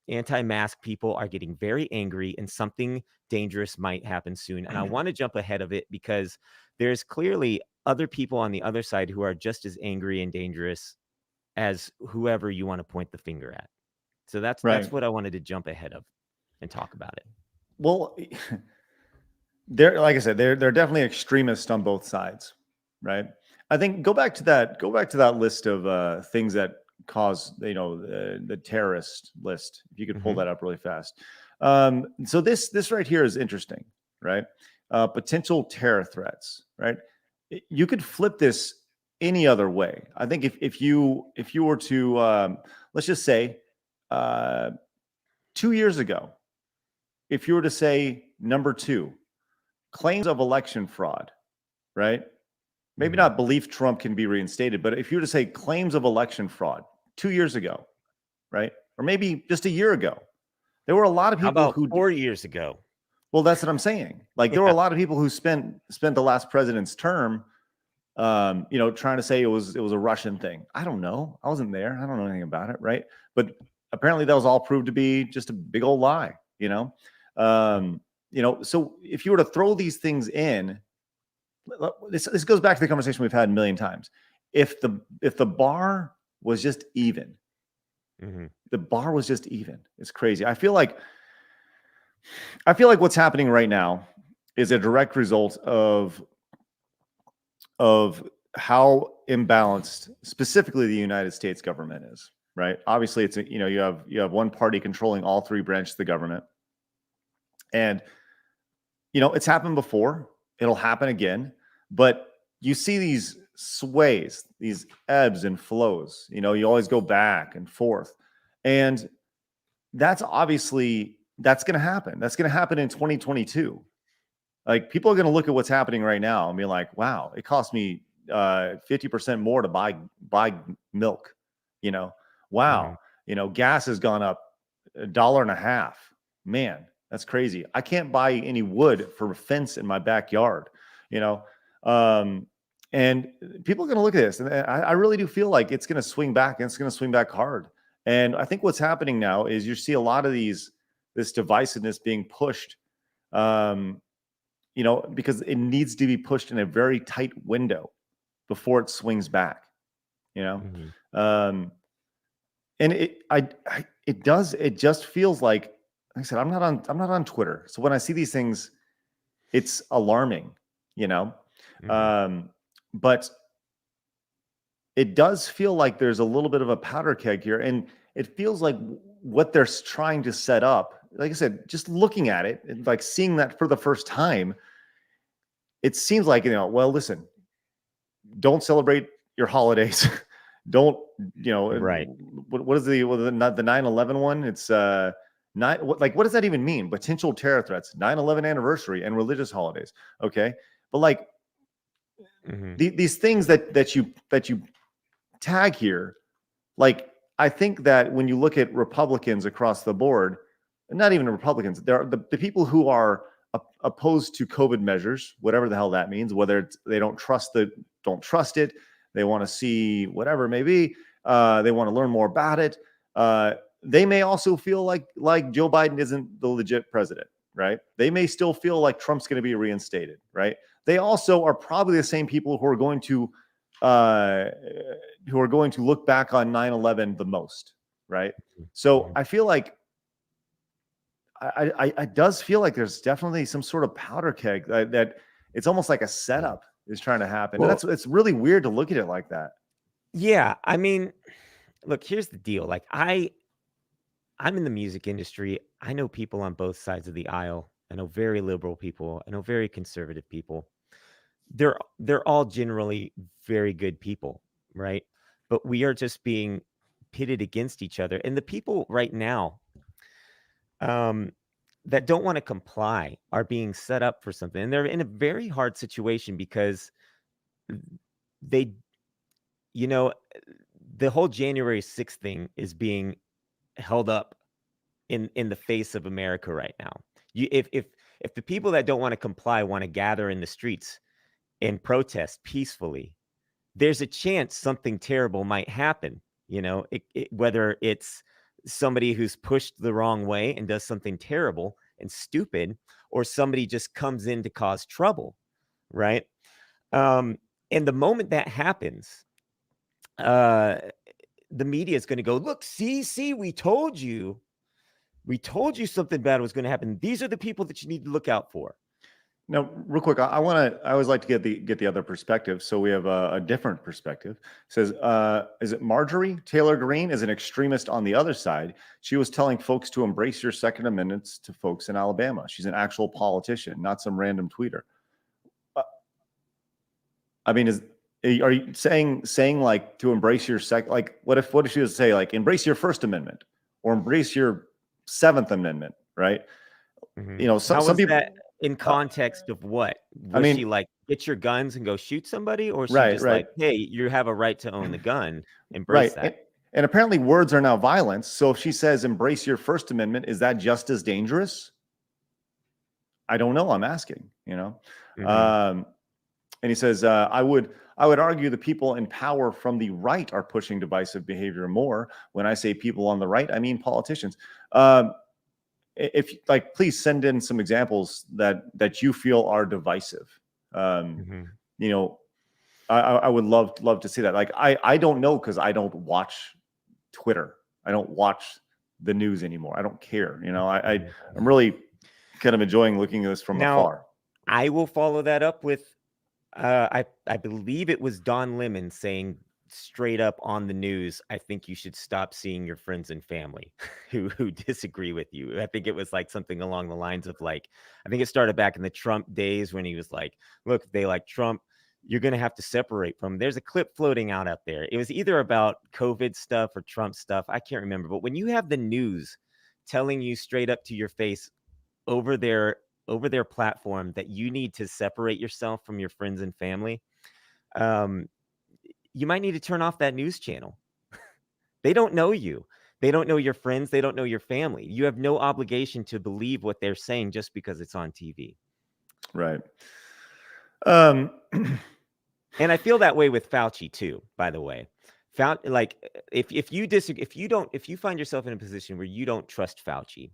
anti-mask people are getting very angry and something dangerous might happen soon. And I want to jump ahead of it because there's clearly other people on the other side who are just as angry and dangerous as whoever you want to point the finger at. So that's what I wanted to jump ahead of and talk about it. Well, like I said, they're definitely extremists on both sides, right? I think go back to that list of things that cause the terrorist list. If you could pull that up really fast. So this right here is interesting, right? Potential terror threats, right? You could flip this any other way. I think if you were to let's just say 2 years ago, if you were to say number 2, claims of election fraud, right? Maybe not belief Trump can be reinstated, but if you were to say claims of election fraud 2 years ago, right? Or maybe just a year ago, there were a lot of people who 4 years ago. Well, that's what I'm saying. Like there were a lot of people who spent the last president's term trying to say it was a Russian thing. I don't know. I wasn't there. I don't know anything about it, right? But apparently that was all proved to be just a big old lie, So if you were to throw these things in, this goes back to the conversation we've had a million times. If the bar was just even, the bar was just even. It's crazy. I feel like what's happening right now is a direct result of how imbalanced specifically the United States government is, right? Obviously, it's you have one party controlling all three branches of the government, and it's happened before. It'll happen again, but you see these sways, these ebbs and flows. You always go back and forth, and that's obviously that's going to happen. That's going to happen in 2022. Like, people are going to look at what's happening right now and be like, wow, it cost me 50% more to buy milk. Wow. Gas has gone up $1.50. Man, that's crazy. I can't buy any wood for a fence in my backyard. And people are going to look at this, and I really do feel like it's going to swing back, and it's going to swing back hard. And I think what's happening now is you see a lot of this divisiveness being pushed, because it needs to be pushed in a very tight window before it swings back, and it just feels like I said, I'm not on Twitter. So when I see these things, it's alarming, but it does feel like there's a little bit of a powder keg here, and it feels like what they're trying to set up. Like I said, just looking at it and like seeing that for the first time, it seems like, well, listen, don't celebrate your holidays. Don't, right. What is the 9/11 one? It's what does that even mean? Potential terror threats, 9/11 anniversary, and religious holidays. Okay. But like these things that you tag here, like, I think that when you look at Republicans across the board, not even Republicans, there are the people who are opposed to COVID measures, whatever the hell that means, whether it's they don't trust it, they want to see whatever it may be, they want to learn more about it. They may also feel like Joe Biden isn't the legit president, right? They may still feel like Trump's going to be reinstated, right? They also are probably the same people who are going to look back on 9/11 the most, right? So I feel like I does feel like there's definitely some sort of powder keg that it's almost like a setup is trying to happen. Well, and it's really weird to look at it like that. Yeah, I mean, look, here's the deal. Like, I'm in the music industry. I know people on both sides of the aisle. I know very liberal people. I know very conservative people. They're all generally very good people, right? But we are just being pitted against each other. And the people right now that don't want to comply are being set up for something. And they're in a very hard situation because they, the whole January 6th thing is being held up in the face of America right now. If the people that don't want to comply want to gather in the streets and protest peacefully, there's a chance something terrible might happen. Whether it's somebody who's pushed the wrong way and does something terrible and stupid, or somebody just comes in to cause trouble, right? And the moment that happens, the media is going to go, look, see, we told you something bad was going to happen. These are the people that you need to look out for. Now, real quick, I always like to get the other perspective. So we have a different perspective. It says, is it Marjorie Taylor Greene is an extremist on the other side? She was telling folks to embrace your Second Amendments to folks in Alabama. She's an actual politician, not some random tweeter. I mean, are you saying like to embrace your like what if she was to say like embrace your First Amendment or embrace your Seventh Amendment, right? Mm-hmm. Some people. That in context of what? Was she like, get your guns and go shoot somebody? Or she just like, hey, you have a right to own the gun. Embrace that. And apparently words are now violence. So if she says embrace your First Amendment, is that just as dangerous? I don't know. I'm asking, And he says, I would argue the people in power from the right are pushing divisive behavior more. When I say people on the right, I mean politicians. If like, please send in some examples that you feel are divisive. Mm-hmm. You know, I would love to see that. Like, I don't know, because I don't watch Twitter. I don't watch the news anymore. I don't care. You know, I'm really kind of enjoying looking at this from Now, afar. I will follow that up with I believe it was Don Lemon saying straight up on the news, I think you should stop seeing your friends and family who disagree with you. I think it was like something along the lines of like, I think it started back in the Trump days when he was like, look, if they like Trump, you're going to have to separate from them. There's a clip floating out there. It was either about COVID stuff or Trump stuff. I can't remember. But when you have the news telling you straight up to your face over their platform that you need to separate yourself from your friends and family, you might need to turn off that news channel. They don't know you. They don't know your friends. They don't know your family. You have no obligation to believe what they're saying just because it's on TV. Right. And I feel that way with Fauci too, by the way. Like if you disagree, if you find yourself in a position where you don't trust Fauci,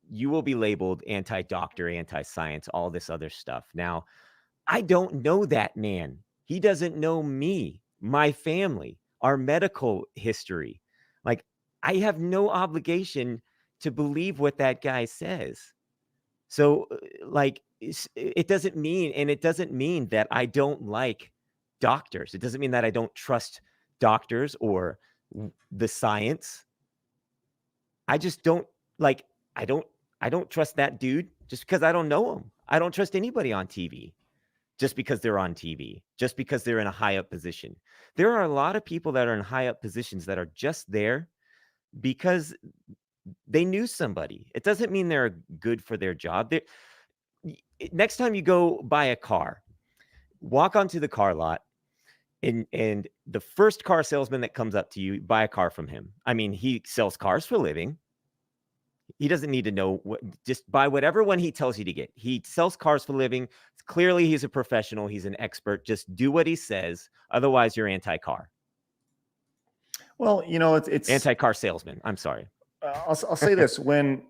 you will be labeled anti-doctor, anti-science, all this other stuff. Now, I don't know that man. He doesn't know me, my family, our medical history. Like, I have no obligation to believe what that guy says. So, like, it doesn't mean that I don't like doctors. It doesn't mean that I don't trust doctors or the science. I just don't like, I don't trust that dude just because I don't know him. I don't trust anybody on TV just because they're on TV, just because they're in a high up position. There are a lot of people that are in high up positions that are just there because they knew somebody. It doesn't mean they're good for their job. Next time you go buy a car, walk onto the car lot, and the first car salesman that comes up to you, buy a car from him. I mean, he sells cars for a living. He doesn't need to know just buy whatever one he tells you to get. He sells cars for a living. Clearly, he's a professional. He's an expert. Just do what he says. Otherwise, you're anti-car. Well, you know, it's Anti-car salesman. I'm sorry. I'll say this: when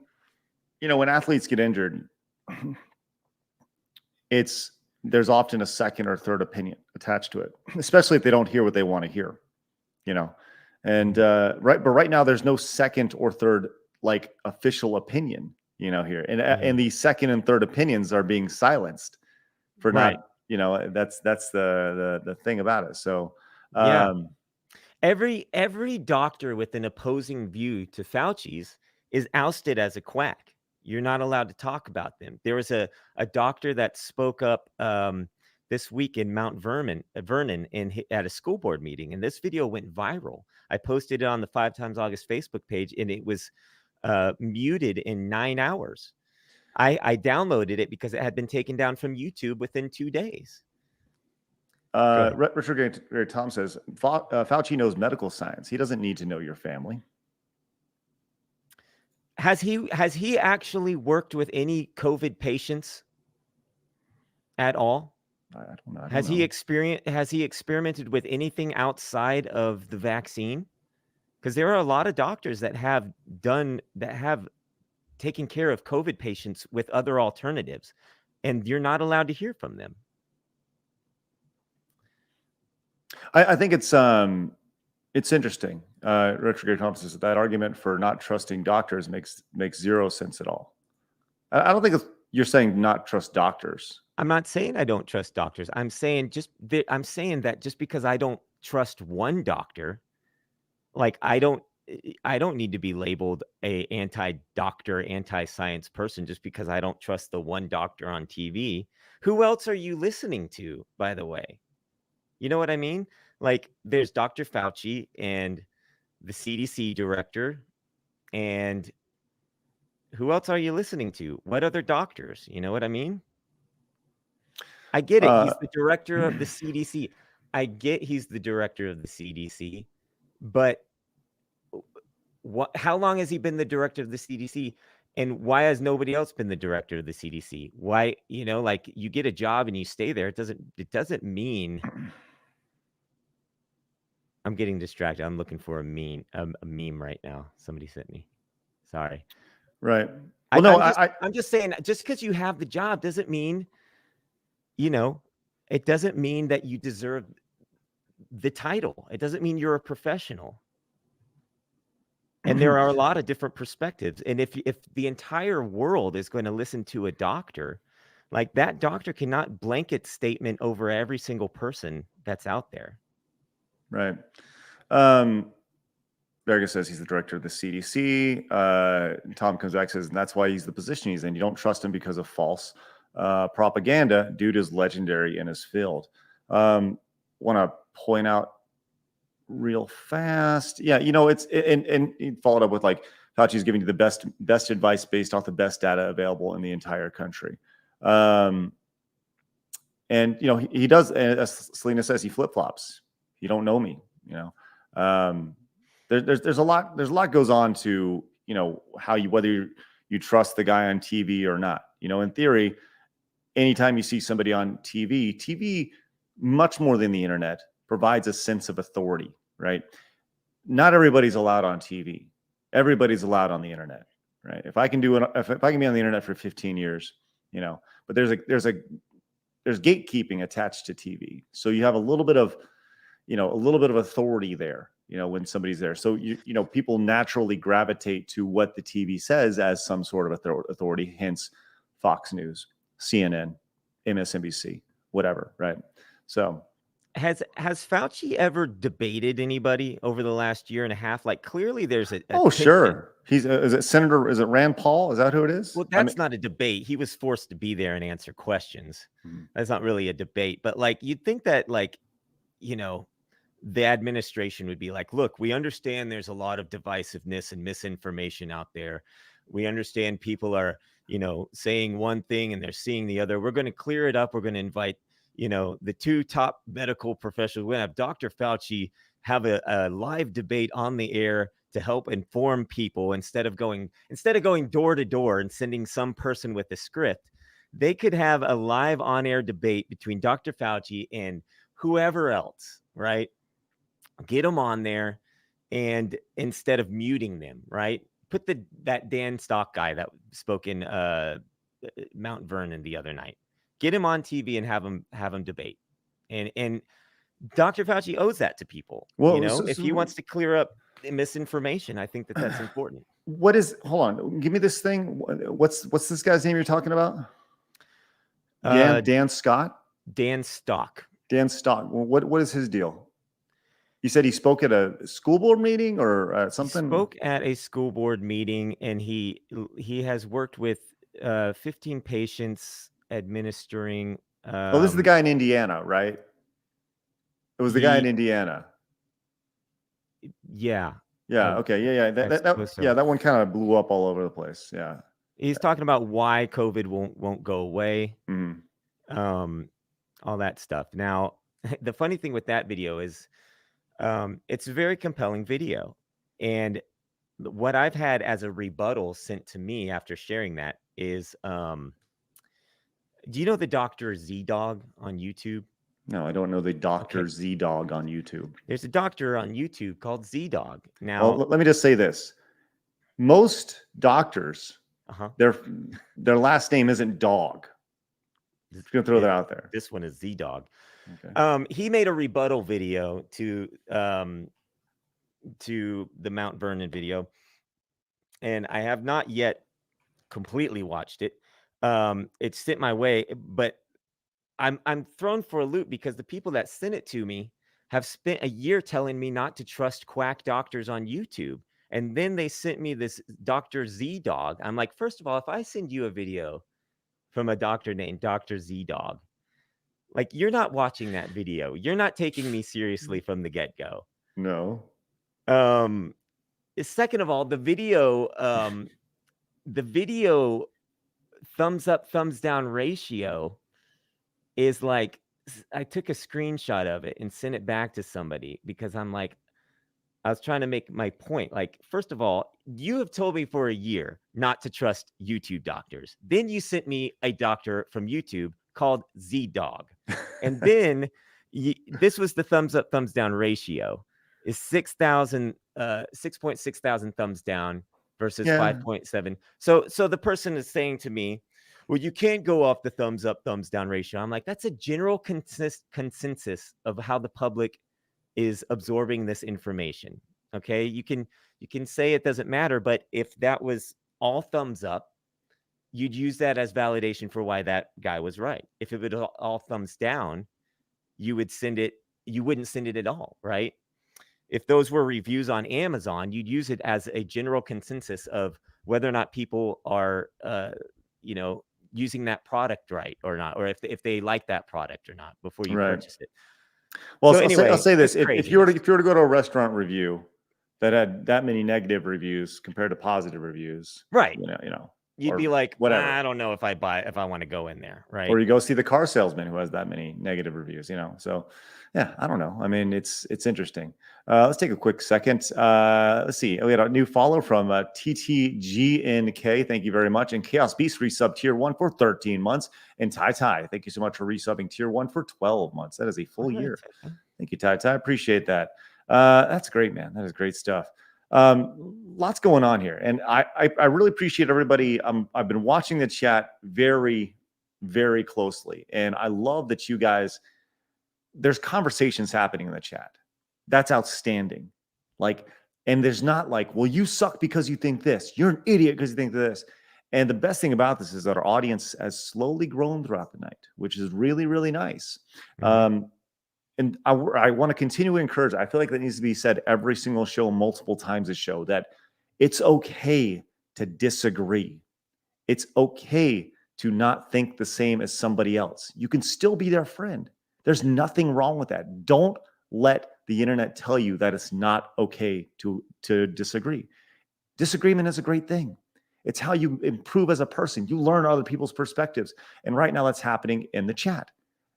athletes get injured, there's often a second or third opinion attached to it, especially if they don't hear what they want to hear. You know, and right now there's no second or third like official opinion. You know, here, and the second and third opinions are being silenced for Right. not. You know, that's the thing about it. So Yeah. Every doctor with an opposing view to Fauci's is ousted as a quack. You're not allowed to talk about them. There was a doctor that spoke up this week in Mount Vernon at a school board meeting, and this video went viral. I posted it on the 5 Times August Facebook page, and it was muted in 9 hours. I downloaded it because it had been taken down from YouTube within 2 days. Richard Gary Tom says Fauci knows medical science. He doesn't need to know your family. Has he actually worked with any COVID patients at all? I don't know. Has he experimented with anything outside of the vaccine? Because there are a lot of doctors that have taken care of COVID patients with other alternatives, and you're not allowed to hear from them. I think it's interesting. Richard Gary Thompson says that argument for not trusting doctors makes zero sense at all. I don't think you're saying not trust doctors. I'm not saying I don't trust doctors. I'm saying that just because I don't trust one doctor, like I don't need to be labeled a anti-doctor, anti-science person just because I don't trust the one doctor on TV. Who else are you listening to, by the way? You know what I mean? Like, there's Dr. Fauci and the CDC director, and who else are you listening to? What other doctors? You know what I mean? I get it. He's the director of the CDC. I get he's the director of the CDC, but how long has he been the director of the CDC? And why has nobody else been the director of the CDC? Why, like you get a job and you stay there. It doesn't mean I'm getting distracted. I'm looking for a meme right now. Somebody sent me. Sorry. Right. Well, no, I'm just saying, just because you have the job doesn't mean, it doesn't mean that you deserve the title. It doesn't mean you're a professional. And there are a lot of different perspectives. And if the entire world is going to listen to a doctor, like that doctor cannot blanket statement over every single person that's out there. Right. Vargas says he's the director of the CDC. Tom comes back and says, and that's why he's the position he's in. You don't trust him because of false propaganda. Dude is legendary in his field. Want to point out real fast. Yeah, and he followed up with like Fauci's giving you the best advice based off the best data available in the entire country. And he does, as Selena says, he flip-flops. You don't know me, there's a lot goes on to, how whether you trust the guy on TV or not. In theory, anytime you see somebody on TV much more than the internet provides a sense of authority, right? Not everybody's allowed on TV. Everybody's allowed on the internet, right? If I can be on the internet for 15 years, but there's gatekeeping attached to TV. So you have a little bit of authority there, when somebody's there. So people naturally gravitate to what the TV says as some sort of authority, hence Fox News, CNN, MSNBC, whatever, right? So has Fauci ever debated anybody over the last year and a half? Like clearly there's a oh, sure. He's is it Rand Paul? Is that who it is? Well, that's not a debate. He was forced to be there and answer questions. That's not really a debate. But like you'd think that the administration would be like, look, we understand there's a lot of divisiveness and misinformation out there. We understand people are, saying one thing and they're seeing the other. We're going to clear it up. We're going to invite, the two top medical professionals. We're going to have Dr. Fauci have a live debate on the air to help inform people instead of going door to door and sending some person with a script. They could have a live on-air debate between Dr. Fauci and whoever else, right? Get them on there, and instead of muting them, right? Put that Dan Stock guy that spoke in Mount Vernon the other night. Get him on TV and have him debate. And Dr. Fauci owes that to people. Well, if he wants to clear up misinformation, I think that's important. Hold on, give me this thing. What's this guy's name you're talking about? Dan Scott? Dan Stock. Dan Stock. What is his deal? You said he spoke at a school board meeting or something? He spoke at a school board meeting, and he has worked with 15 patients administering. This is the guy in Indiana, right? It was the guy in Indiana. Yeah. Yeah. Okay. Yeah. That one kind of blew up all over the place. Yeah. He's talking about why COVID won't go away. All that stuff. Now, the funny thing with that video is, it's a very compelling video, and what I've had as a rebuttal sent to me after sharing that is, do you know the Dr. Z Dog on YouTube? No, I don't know the Dr. Z Dog on YouTube. There's a doctor on YouTube called Z Dog. Now, let me just say this: most doctors, their last name isn't Dog. Just gonna throw that out there. This one is Z Dog. Okay. He made a rebuttal video to the Mount Vernon video, and I have not yet completely watched it. It's sent my way, but I'm thrown for a loop because the people that sent it to me have spent a year telling me not to trust quack doctors on YouTube, and then they sent me this Dr. Z Dog. I'm like, first of all, if I send you a video from a doctor named Dr. Z Dog, like, you're not watching that video. You're not taking me seriously from the get-go. No. Second of all, the video thumbs up, thumbs down ratio is like, I took a screenshot of it and sent it back to somebody because I'm like, I was trying to make my point. Like, first of all, you have told me for a year not to trust YouTube doctors. Then you sent me a doctor from YouTube called Z Dog. And then this was the thumbs up, thumbs down ratio is 6.6 thousand thumbs down versus Yeah. 5.7. So the person is saying to me, well, you can't go off the thumbs up, thumbs down ratio. I'm like, that's a general consensus of how the public is absorbing this information. Okay, you can say it doesn't matter, but if that was all thumbs up, you'd use that as validation for why that guy was right. If it was all thumbs down, you wouldn't send it at all, right? If those were reviews on Amazon, you'd use it as a general consensus of whether or not people are using that product right or not, or if they like that product or not before you purchase it. Well, so I'll say this: if you were to go to a restaurant review that had that many negative reviews compared to positive reviews, right? You'd be like, whatever. I don't know if I want to go in there, right? Or you go see the car salesman who has that many negative reviews, So, yeah, I don't know. I mean, it's interesting. Let's take a quick second. Let's see. We had a new follow from TTGNK. Thank you very much. And Chaos Beast resub tier 1 for 13 months. And Tai, thank you so much for resubbing tier 1 for 12 months. That is a full year. Thank you, Tai. Appreciate that. That's great, man. That is great stuff. Lots going on here, and I really appreciate everybody. I've been watching the chat very, very closely, and I love that you guys. There's conversations happening in the chat. That's outstanding. And there's not like, well, you suck because you think this. You're an idiot because you think this. And the best thing about this is that our audience has slowly grown throughout the night, which is really, really nice. Mm-hmm. And I want to continue to encourage. I feel like that needs to be said every single show, multiple times a show, that it's okay to disagree. It's okay to not think the same as somebody else. You can still be their friend. There's nothing wrong with that. Don't let the internet tell you that it's not okay to disagree. Disagreement is a great thing. It's how you improve as a person. You learn other people's perspectives. And right now that's happening in the chat.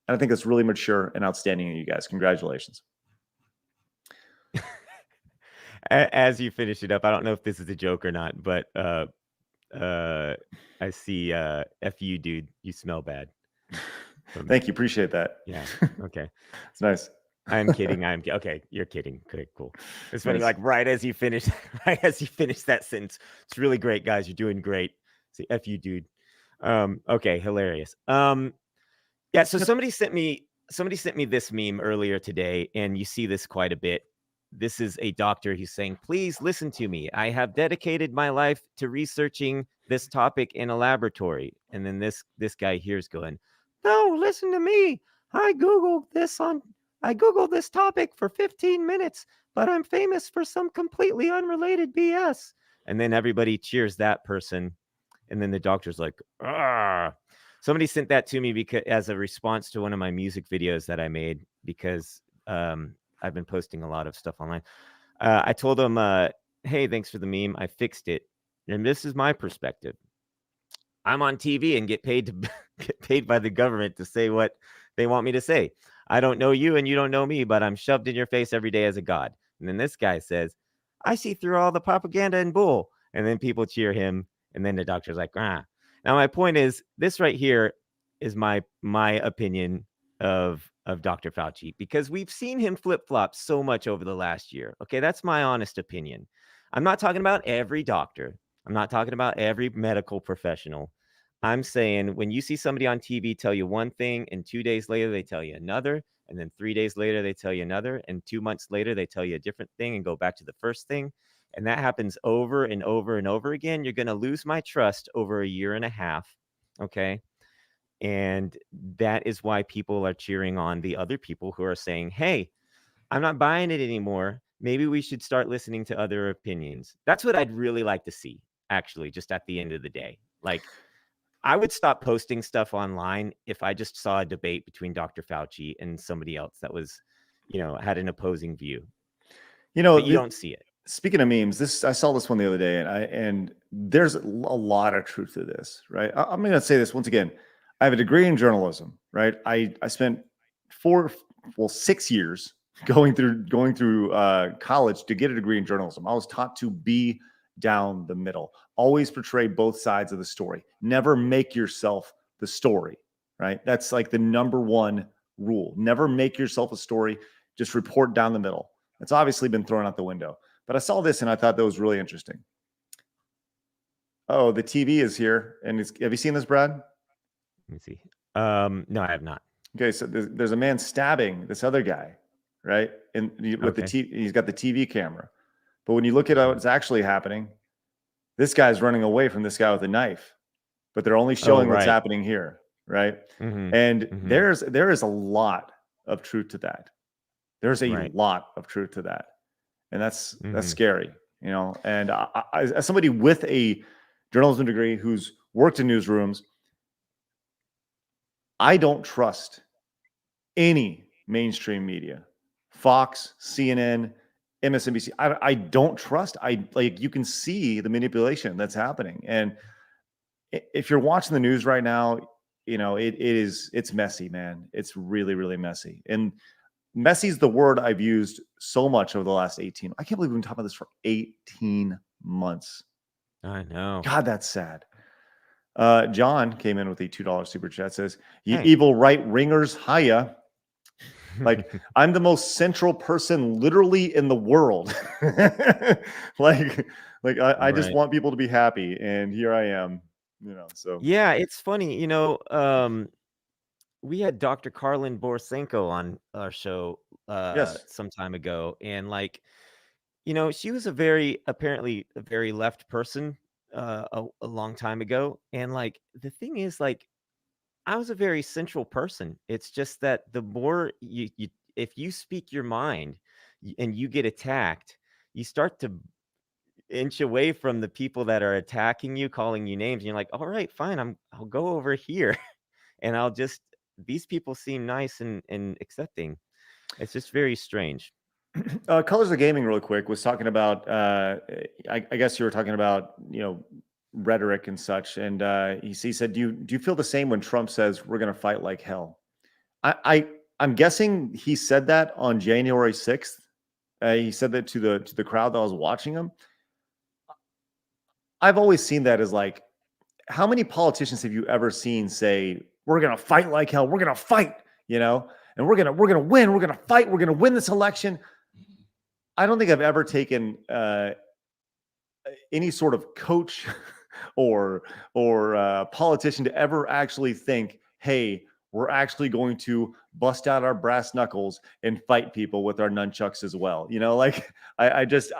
And I think that's really mature and outstanding of you guys. Congratulations. As you finish it up, I don't know if this is a joke or not, but I see F you, dude. You smell bad. Thank you. Appreciate that. Yeah. Okay. It's nice. I'm kidding. Okay. You're kidding. Okay, cool. It's funny. Like right as you finish that sentence, it's really great, guys. You're doing great. See, F you, dude. Okay. Hilarious. Yeah, so somebody sent me this meme earlier today, and you see this quite a bit. This is a doctor who's saying, please listen to me. I have dedicated my life to researching this topic in a laboratory. And then this guy here's going, no, listen to me. I Googled this topic for 15 minutes, but I'm famous for some completely unrelated BS. And then everybody cheers that person. And then the doctor's like, ah. Somebody sent that to me because as a response to one of my music videos that I made, because I've been posting a lot of stuff online. I told them, hey, thanks for the meme. I fixed it. And this is my perspective. I'm on TV and get paid by the government to say what they want me to say. I don't know you and you don't know me, but I'm shoved in your face every day as a god. And then this guy says, I see through all the propaganda and bull. And then people cheer him. And then the doctor's like, ah. Now, my point is, this right here is my opinion of Dr. Fauci, because we've seen him flip-flop so much over the last year. Okay, that's my honest opinion. I'm not talking about every doctor. I'm not talking about every medical professional. I'm saying when you see somebody on TV tell you one thing and 2 days later they tell you another, and then 3 days later they tell you another, and 2 months later they tell you a different thing and go back to the first thing, and that happens over and over and over again, you're going to lose my trust over a year and a half. Okay. And that is why people are cheering on the other people who are saying, hey, I'm not buying it anymore. Maybe we should start listening to other opinions. That's what I'd really like to see, actually, just at the end of the day. Like, I would stop posting stuff online if I just saw a debate between Dr. Fauci and somebody else that was, had an opposing view. But you don't see it. Speaking of memes, I saw this one the other day, and there's a lot of truth to this, right? I'm going to say this once again. I have a degree in journalism, right? I spent 6 years going through college to get a degree in journalism. I was taught to be down the middle. Always portray both sides of the story. Never make yourself the story, right? That's like the number one rule. Never make yourself a story. Just report down the middle. It's obviously been thrown out the window. But I saw this and I thought that was really interesting. Oh, the TV is here. And have you seen this, Brad? Let me see. No, I have not. Okay, so there's a man stabbing this other guy, right? And with the TV, he's got the TV camera. But when you look at what's actually happening, this guy's running away from this guy with a knife. But they're only showing what's happening here, right? And there is a lot of truth to that. There's a lot of truth to that, and that's scary, you know. And I, as somebody with a journalism degree who's worked in newsrooms, I don't trust any mainstream media, Fox, CNN, MSNBC. I don't trust. You can see the manipulation that's happening, and if you're watching the news right now, you know it's messy, man. It's really, really messy, and messy is the word I've used so much over the last 18. I can't believe we've been talking about this for 18 months. I know. God, that's sad. John came in with a $2 super chat. Says, "You evil right ringers, hiya." Like, I'm the most central person literally in the world. I just want people to be happy, and here I am. You know, so yeah, it's funny. You know, we had Dr. Karlin Borisenko on our show some time ago, and like, you know, she was apparently a very left person a long time ago, and like the thing is, like, I was a very central person. It's just that the more you if you speak your mind and you get attacked, you start to inch away from the people that are attacking you, calling you names, and you're like, all right, fine, I'll go over here and these people seem nice and accepting. It's just very strange. Colors of Gaming, real quick, was talking about. I guess you were talking about, you know, rhetoric and such, and he said, "Do you feel the same when Trump says we're going to fight like hell?" I'm guessing he said that on January 6th. He said that to the crowd that was watching him. I've always seen that as like, how many politicians have you ever seen say we're going to fight like hell? We're going to fight, you know, and we're going to win. We're going to fight. We're going to win this election. I don't think I've ever taken any sort of coach or politician to ever actually think, hey, we're actually going to bust out our brass knuckles and fight people with our nunchucks as well. You know, like I just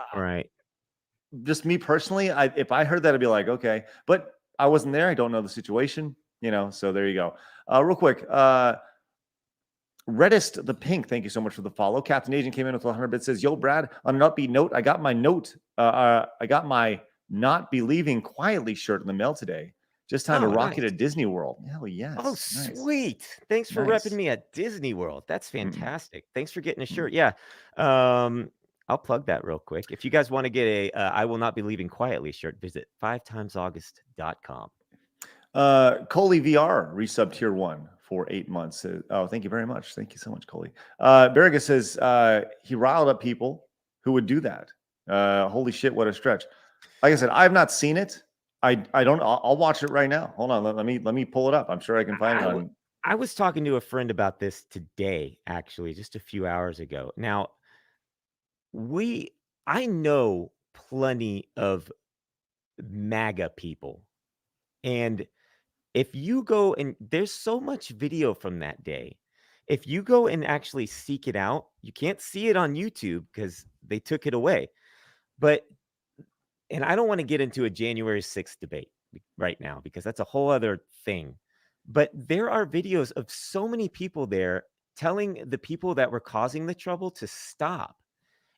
me personally, if I heard that, I'd be like, okay, but I wasn't there. I don't know the situation, you know, so there you go. Real quick, Reddist the Pink, thank you so much for the follow. Captain Agent came in with 100 bits, says, yo, Brad, on an upbeat note, I got my Not Believing Quietly shirt in the mail today. Just time to rock it at Disney World. Hell yes. Oh, nice. Sweet. Thanks for repping me at Disney World. That's fantastic. Thanks for getting a shirt. Yeah. I'll plug that real quick. If you guys want to get a I Will Not Be Leaving Quietly shirt, visit 5timesaugust.com. Coley VR resub tier 1 for 8 months. Oh, thank you very much. Thank you so much, Coley. Berga says he riled up people who would do that. Holy shit, what a stretch. Like I said, I've not seen it. I'll watch it right now. Hold on, let me pull it up. I'm sure I can find it on. I was talking to a friend about this today, actually, just a few hours ago. Now, I know plenty of MAGA people, and if you go and there's so much video from that day, if you go and actually seek it out, you can't see it on YouTube because they took it away. And I don't want to get into a January 6th debate right now because that's a whole other thing. But there are videos of so many people there telling the people that were causing the trouble to stop.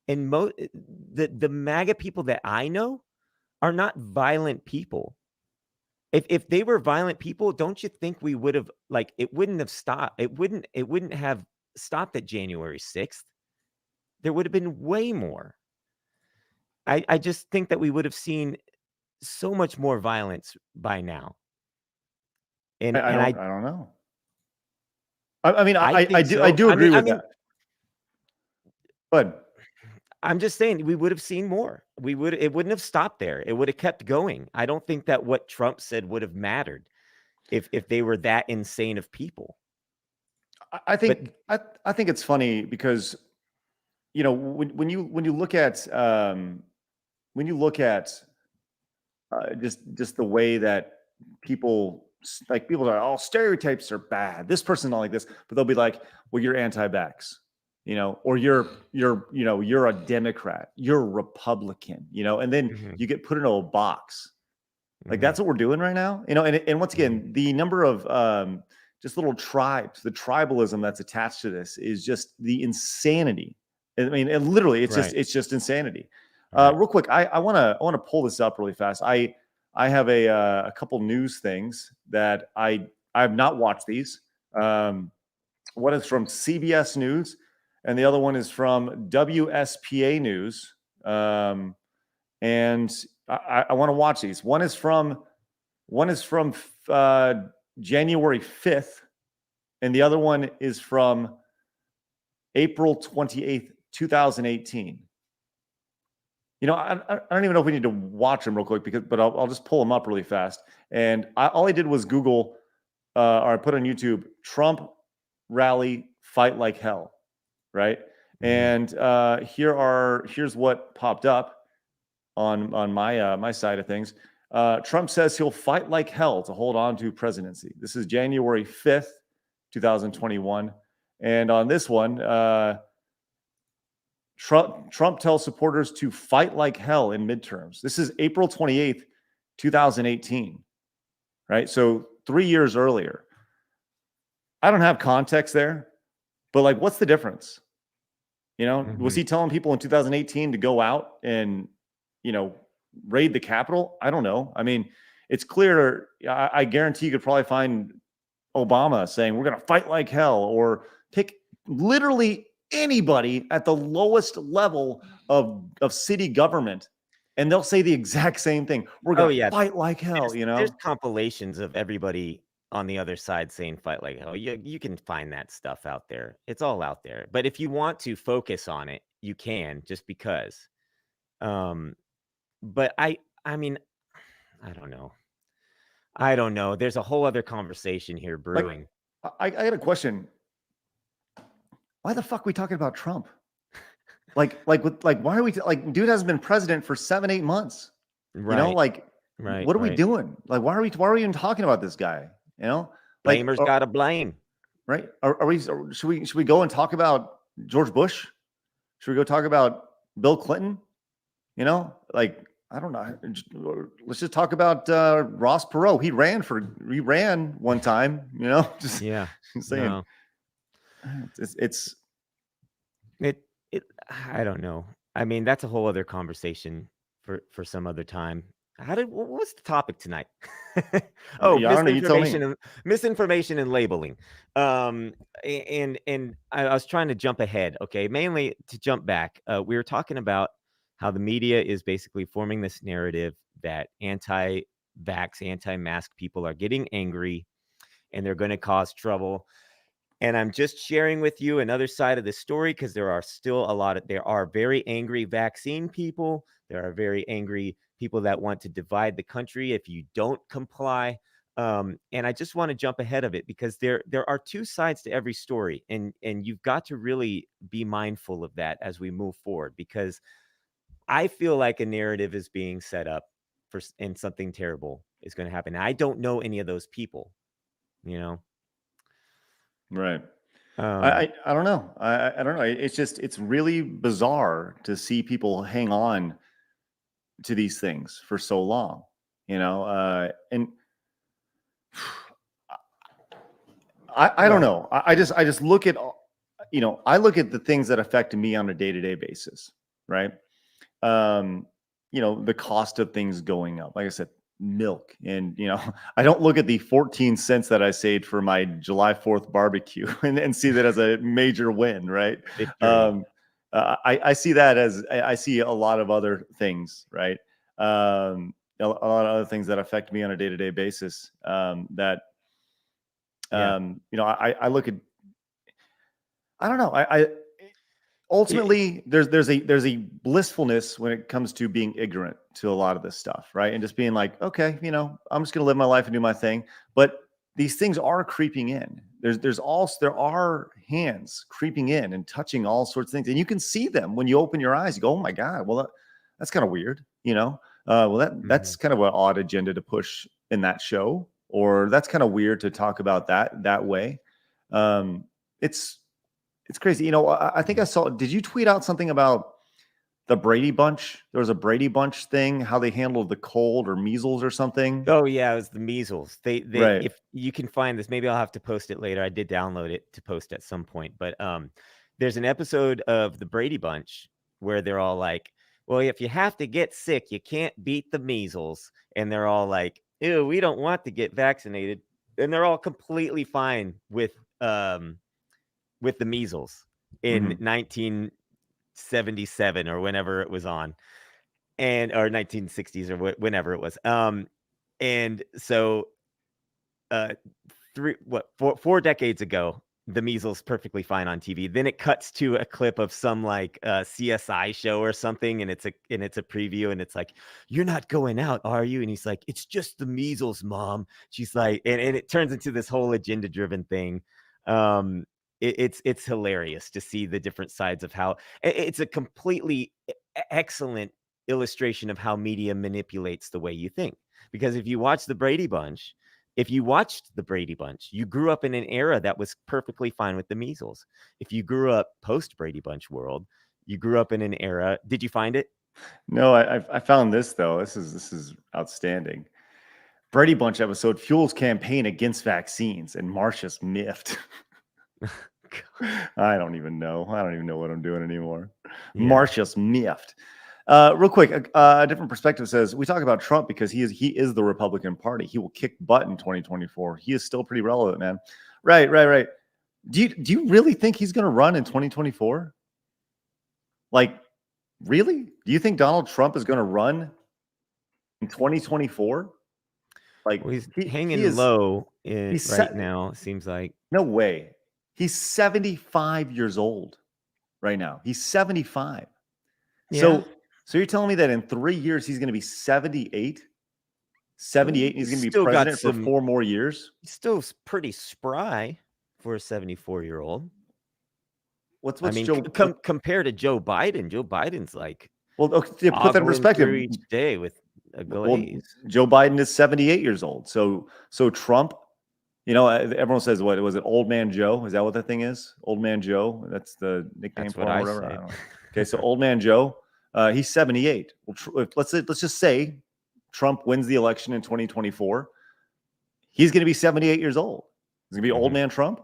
And the MAGA people that I know are not violent people. If they were violent people, don't you think we would have, like, it wouldn't have stopped. It wouldn't have stopped at January 6th. There would have been way more. I just think that we would have seen so much more violence by now. And I don't know. I mean, I do agree with that. But I'm just saying we would have seen more. It wouldn't have stopped there. It would have kept going. I don't think that what Trump said would have mattered if they were that insane of people. I But think I think it's funny because when you look at just the way that people are all stereotypes are bad. This person's not like this, but they'll be like, well, you're anti-vax, or you're a Democrat, you're a Republican, and then Mhm, you get put into a box. Like mhm, that's what we're doing right now, and once mhm. again, the number of just little tribes, the tribalism that's attached to this is just the insanity. I mean, and literally, Right, it's just insanity. right. Real quick, I want to pull this up really fast. I have a couple news things that I have not watched these. One is from CBS News, and the other one is from WSPA News. And I want to watch these. One is from uh, January 5th, and the other one is from April 28th, 2018. I don't even know if we need to watch them real quick but I'll just pull them up really fast. And all I did was Google or I put on YouTube Trump rally fight like hell, right? Mhm. And here's what popped up on my side of things. Trump says he'll fight like hell to hold on to presidency. This is January 5th, 2021. And on this one, Trump tells supporters to fight like hell in midterms. This is April 28th, 2018, right? So 3 years earlier. I don't have context there, but like, what's the difference? Was Mhm. he telling people in 2018 to go out and, you know, raid the Capitol? I don't know. I mean, it's clear. I guarantee you could probably find Obama saying we're going to fight like hell, or pick literally anybody at the lowest level of city government, and they'll say the exact same thing. We're Oh, going to yeah. fight like hell. There's compilations of everybody on the other side saying "fight like hell." You can find that stuff out there. It's all out there. But if you want to focus on it, you can just because. Um, but I mean, I don't know. I don't know. There's a whole other conversation here Like, brewing. I got a question. Why the fuck are we talking about Trump? Why are we like, dude hasn't been president for 7, 8 months. Right, Like, right, what are we right. doing? Like, why are we even talking about this guy? Like, Blamers gotta blame. right? Should we go and talk about George Bush? Should we go talk about Bill Clinton? Like, I don't know. Let's just talk about Ross Perot. He ran one time. Just Yeah. saying. No. It's It it I don't know. I mean, that's a whole other conversation for some other time. What's the topic tonight? Oh, I don't know. You tell me. misinformation and labeling. And I was trying to jump ahead, okay? Mainly to jump back. We were talking about how the media is basically forming this narrative that anti-vax, anti-mask people are getting angry and they're going to cause trouble. And I'm just sharing with you another side of the story because there are very angry vaccine people. There are very angry people that want to divide the country if you don't comply. And I just want to jump ahead of it because there are two sides to every story, and you've got to really be mindful of that as we move forward. Because I feel like a narrative is being set up and something terrible is going to happen. I don't know any of those people, you know. Right. I, Um, I I don't know. I don't know. It's really bizarre to see people hang on to these things for so long. And I don't well, know. I just look at I look at the things that affect me on a day to day basis, right? um, the cost of things going up. Like I said, milk. And, I don't look at the 14 cents that I saved for my July 4th barbecue and see that as a major win, right? victory. Um, I see that as I see a lot of other things, right? A lot of other things that affect me on a day to day basis. That Yeah. I look at. I don't know. I ultimately there's a blissfulness when it comes to being ignorant to a lot of this stuff, right? And just being like, okay, I'm just gonna live my life and do my thing. But these things are creeping in. There are hands creeping in and touching all sorts of things, and you can see them when you open your eyes. You go, oh my god, well that's kind of weird, well that's kind of an odd agenda to push in that show, or that's kind of weird to talk about that way. Um, it's crazy. I think I saw. Did you tweet out something about the Brady Bunch? There was a Brady Bunch thing, how they handled the cold or measles or something. Oh yeah, it was the measles. They Right. if you can find this, maybe I'll have to post it later. I did download it to post at some point, but there's an episode of the Brady Bunch where they're all like, "Well, if you have to get sick, you can't beat the measles," and they're all like, "Ew, we don't want to get vaccinated," and they're all completely fine with the measles in Mhm. 1977 or whenever it was on, and or 1960s or whenever it was. And so uh 4 decades ago, the measles perfectly fine on TV. Then it cuts to a clip of some like CSI show or something, and it's a preview, and it's like, "You're not going out, are you?" And he's like, "It's just the measles, mom." She's like, and it turns into this whole agenda driven thing. Um it, it's hilarious to see the different sides of how it's a completely excellent illustration of how media manipulates the way you think. Because if you watched the Brady Bunch, you grew up in an era that was perfectly fine with the measles. If you grew up post Brady Bunch world, you grew up in an era. Did you find it? No, I found this though. This is outstanding. Brady Bunch episode fuels campaign against vaccines, and Marcia's miffed. I don't even know. I don't even know what I'm doing anymore. Yeah. Marcia's miffed. Real quick, a different perspective says we talk about Trump because he is the Republican Party. He will kick butt in 2024. He is still pretty relevant, man. Right. Do you really think he's going to run in 2024? Like, really? Do you think Donald Trump is going to run in 2024? Like, Well, he's he hanging is low he's right set. now. It seems like. No way. He's 75 years old right now. He's 75. Yeah. So you're telling me that in 3 years he's going to be 78? 78 and he's He's going to be still got president for some. 4 more years? He's still pretty spry for a 74-year-old. I What's mean, Joe what compared to Joe Biden, Joe Biden's like Well, okay, put that in ogling perspective. through each day with a Well, glaze. Joe Biden is 78 years old. So Trump, everyone says, what was it, Old Man Joe? Is that what that thing is? Old Man Joe? That's the nickname That's what for him or I whatever. I say. don't know. Okay, so Old Man Joe, he's 78. Well, let's just say Trump wins the election in 2024. He's going to be 78 years old. He's going to be Old Man Trump.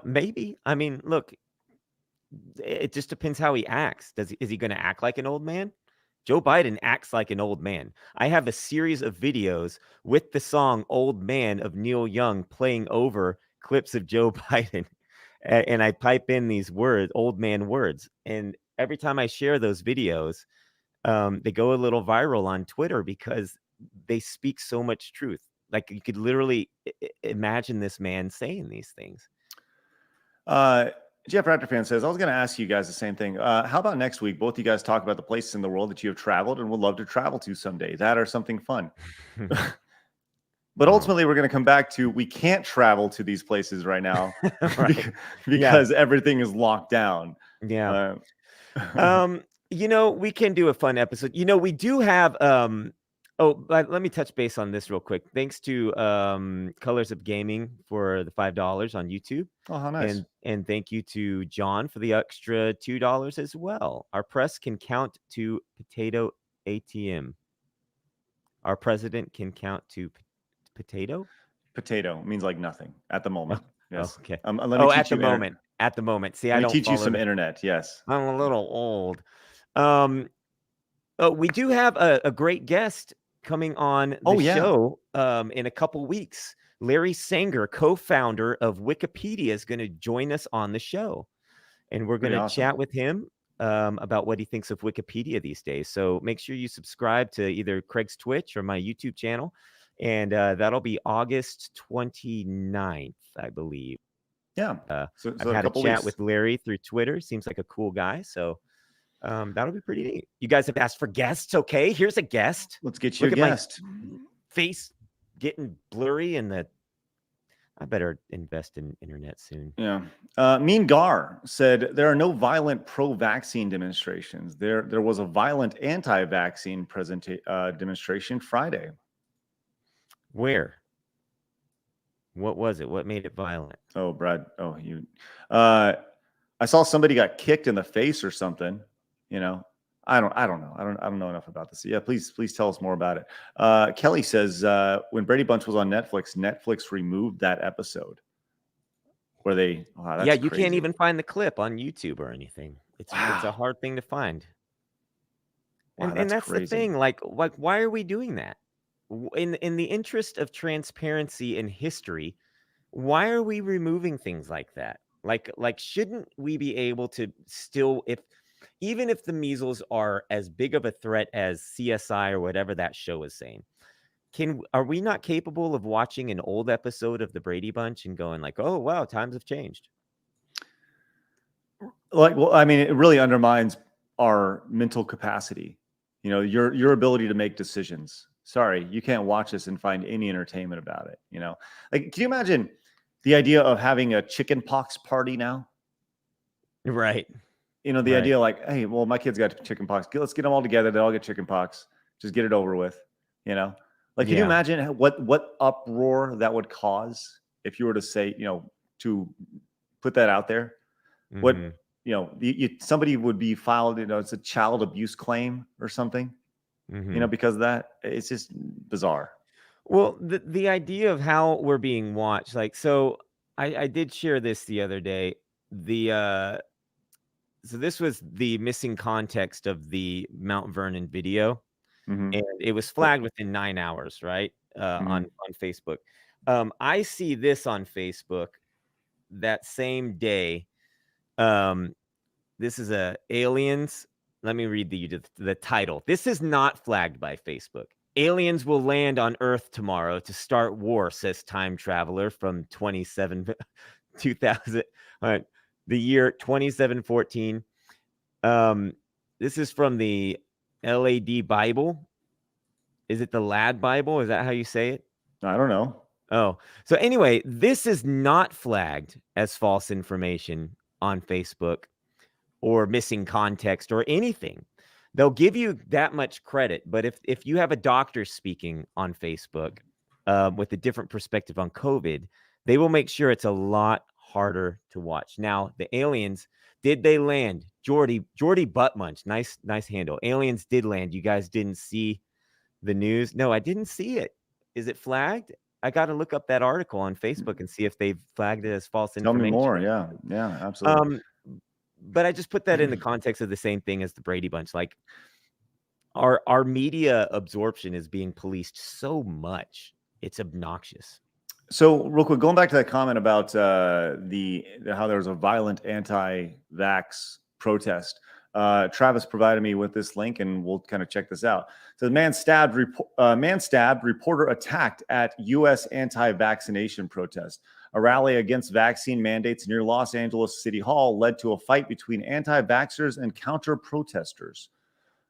Maybe. I mean, look, it just depends how he acts. Is he going to act like an old man? Joe Biden acts like an old man. I have a series of videos with the song "Old Man" of Neil Young playing over clips of Joe Biden, and I pipe in these words, "old man" words, and every time I share those videos, they go a little viral on Twitter because they speak so much truth. Like you could literally imagine this man saying these things. Jeff Raptor says, I was going to ask you guys the same thing. How about next week? Both you guys talk about the places in the world that you have traveled and would love to travel to someday. That or something fun. But Oh. ultimately, we're going to come back to we can't travel to these places right now Right. because everything is locked down. Yeah. Uh, We can do a fun episode. We do have but let me touch base on this real quick. Thanks to Colors of Gaming for the $5 on YouTube. oh, how nice. And thank you to John for the extra $2 as well. Our press can count to potato ATM. Our president can count to potato. Potato means like nothing at the moment. Yes. Okay. Let me teach at the you moment. At the moment. See, Let I me don't teach you follow some that. internet. Yes. I'm a little old. We do have a great guest coming on the show in a couple weeks. Larry Sanger, co-founder of Wikipedia, is going to join us on the show, and we're going to chat with him about what he thinks of Wikipedia these days. So make sure you subscribe to either Craig's Twitch or my YouTube channel, and that'll be August 29th, I believe. Yeah. So I've a had a couple chat weeks. with Larry through Twitter. Seems like a cool guy. So that'll be pretty neat. You guys have asked for guests. Okay, here's a guest. Let's get you Look a at my guest. face getting blurry, and I better invest in internet soon. Yeah. Mean Gar said there are no violent pro-vaccine demonstrations. There was a violent anti-vaccine demonstration Friday. Where? What was it? What made it violent? Oh, Brad. Oh, you. I saw somebody got kicked in the face or something. You know, I don't know. I don't know enough about this. Yeah, please tell us more about it. Kelly says when Brady Bunch was on Netflix, Netflix removed that episode where they. Wow, that's Yeah, you can't crazy. even find the clip on YouTube or anything. It's a Wow. hard thing to find. Wow, And that's that's the crazy. thing. Like why are we doing that? In the interest of transparency and history, why are we removing things like that? Like shouldn't we be able to still, if even if the measles are as big of a threat as CSI or whatever that show is saying, are we not capable of watching an old episode of the Brady Bunch and going like, "Oh, wow, times have changed"? Like, well, I mean, it really undermines our mental capacity. You know, your ability to make decisions. Sorry, you can't watch this and find any entertainment about it. You know, like, can you imagine the idea of having a chicken pox party now? Right. You know, the Right. idea like, hey, well, my kids got chicken pox. Let's get them all together. They all get chicken pox. Just get it over with. You know, like, can you Yeah. imagine what uproar that would cause if you were to say, you know, to put that out there? What, Mhm. you know, somebody would be filed, you know, it's a child abuse claim or something, you know, Mhm. because of that. It's just bizarre. Well, the idea of how we're being watched, like, so I did share this the other day. So this was the missing context of the Mount Vernon video, Hmm. and it was flagged within 9 hours, right? Hmm. On Facebook. I see this on Facebook that same day. Um, this is aliens. Let me read the title. This is not flagged by Facebook. Aliens will land on Earth tomorrow to start war, says time traveler from 2000, the year 2714. This is from the LAD Bible. Is it the Lad Bible? Is that how you say it? I don't know. Oh, so anyway, this is not flagged as false information on Facebook or missing context or anything. They'll give you that much credit, but if you have a doctor speaking on Facebook with a different perspective on COVID, they will make sure it's a lot harder to watch. Now, the aliens, did they land? Jordy Buttmunch, nice handle. Aliens did land. You guys didn't see the news? No, I didn't see it. Is it flagged? I got to look up that article on Facebook and see if they've flagged it as false Tell me information more. or Yeah. anything. Yeah, absolutely. Um, but I just put that in the context of the same thing as the Brady Bunch. Like our media absorption is being policed so much. It's obnoxious. So real quick, going back to that comment about how there was a violent anti-vax protest. Travis provided me with this link, and we'll kind of check this out. So, man stabbed, reporter attacked at U.S. anti-vaccination protest. A rally against vaccine mandates near Los Angeles City Hall led to a fight between anti-vaxxers and counter-protesters.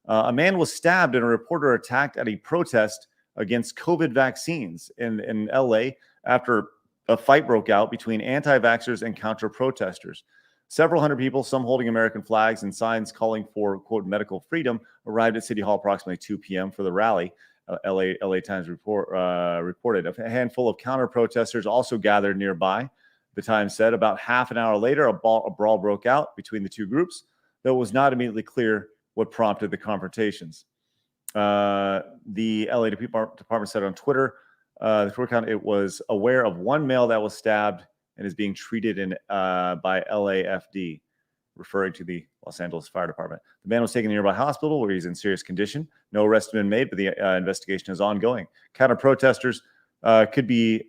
A man was stabbed and a reporter attacked at a protest against COVID vaccines in LA after a fight broke out between anti-vaxxers and counter-protesters. Several hundred people, some holding American flags and signs calling for, quote, medical freedom, arrived at City Hall approximately 2 p.m. for the rally. LA Times reported. A handful of counter-protesters also gathered nearby. The Times said about half an hour later, a brawl broke out between the two groups, though it was not immediately clear what prompted the confrontations. The LA Department said on Twitter, the Twitter account, it was aware of one male that was stabbed and is being treated by LAFD, referring to the Los Angeles Fire Department. The man was taken to a nearby hospital where he's in serious condition. No arrest has been made, but the investigation is ongoing. Counter protesters could be